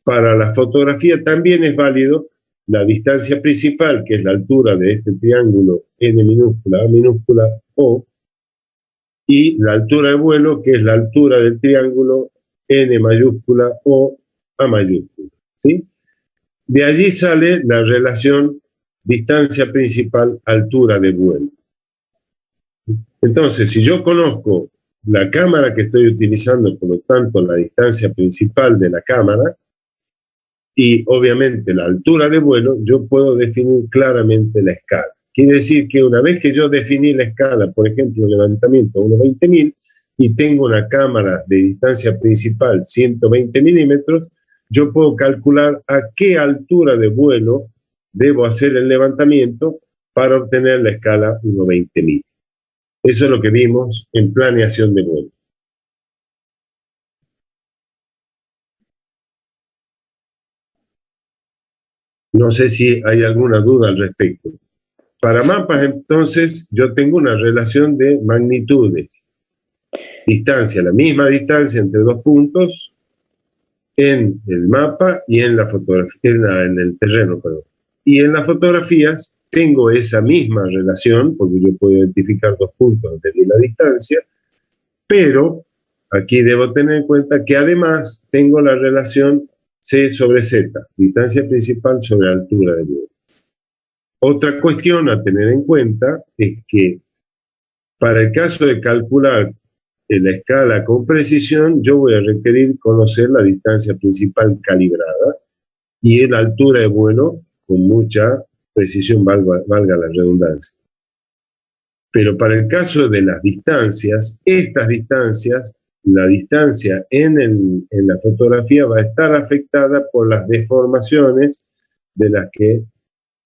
para la fotografía también es válido la distancia principal, que es la altura de este triángulo N minúscula, A minúscula, O, y la altura de vuelo, que es la altura del triángulo N mayúscula o A mayúscula, ¿sí? De allí sale la relación distancia principal, altura de vuelo. Entonces, si yo conozco la cámara que estoy utilizando, por lo tanto, la distancia principal de la cámara, y obviamente la altura de vuelo, yo puedo definir claramente la escala. Quiere decir que una vez que yo definí la escala, por ejemplo, el levantamiento 1/20.000, y tengo una cámara de distancia principal 120 milímetros, yo puedo calcular a qué altura de vuelo debo hacer el levantamiento para obtener la escala 1/20.000. Eso es lo que vimos en planeación de vuelo. No sé si hay alguna duda al respecto. Para mapas, entonces, yo tengo una relación de magnitudes. Distancia, la misma distancia entre dos puntos en el mapa y en la fotografía, en el terreno, perdón. Y en las fotografías tengo esa misma relación, porque yo puedo identificar dos puntos desde la distancia, pero aquí debo tener en cuenta que además tengo la relación C sobre Z, distancia principal sobre altura de vuelo. Otra cuestión a tener en cuenta es que para el caso de calcular la escala con precisión, yo voy a requerir conocer la distancia principal calibrada y la altura de vuelo con mucha precisión, valga la redundancia. Pero para el caso de las distancias, estas distancias, la distancia en la fotografía va a estar afectada por las deformaciones de las que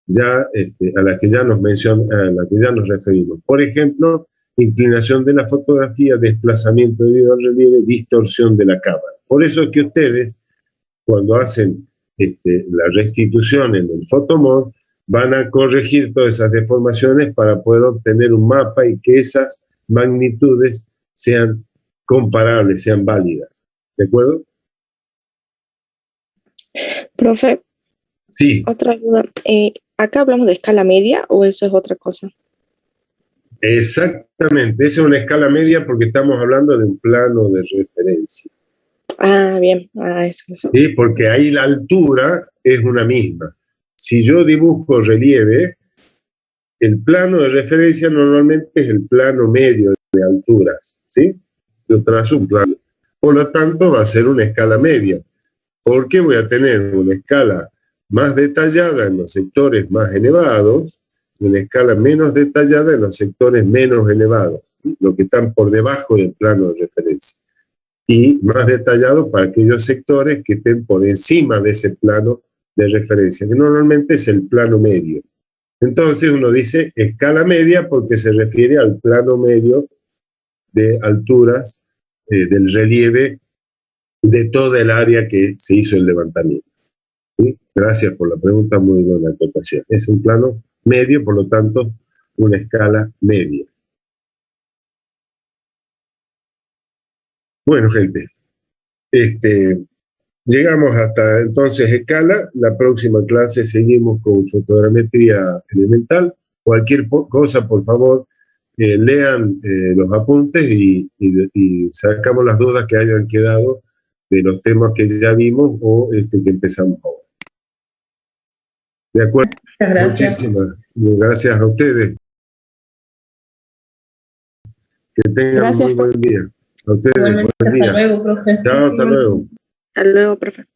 ya, a las que ya nos referimos. Por ejemplo, inclinación de la fotografía, desplazamiento debido al relieve, distorsión de la cámara. Por eso es que ustedes, cuando hacen la restitución en el photomod, van a corregir todas esas deformaciones para poder obtener un mapa y que esas magnitudes sean comparables, sean válidas. ¿De acuerdo? Profe, sí. Otra duda. ¿Acá hablamos de escala media o eso es otra cosa? Exactamente, esa es una escala media porque estamos hablando de un plano de referencia. Ah, bien, eso. ¿Sí? Porque ahí la altura es una misma. Si yo dibujo relieve, el plano de referencia normalmente es el plano medio de alturas, ¿sí? Yo trazo un plano. Por lo tanto, va a ser una escala media, porque voy a tener una escala más detallada en los sectores más elevados, una escala menos detallada en los sectores menos elevados, ¿sí? Los que están por debajo del plano de referencia. Y más detallado para aquellos sectores que estén por encima de ese plano de referencia, que normalmente es el plano medio. Entonces uno dice escala media porque se refiere al plano medio de alturas del relieve de toda el área que se hizo el levantamiento. ¿Sí? Gracias por la pregunta, muy buena acotación. Es un plano medio, por lo tanto, una escala media. Bueno, gente, llegamos hasta entonces escala. La próxima clase seguimos con fotogrametría elemental. Cualquier cosa, por favor, lean los apuntes y sacamos las dudas que hayan quedado de los temas que ya vimos o que empezamos ahora. De acuerdo. Gracias. Muchísimas gracias a ustedes. Que tengan muy buen día. A ustedes, buen día. Hasta luego, profe. Chao, hasta luego. Hasta luego, profe.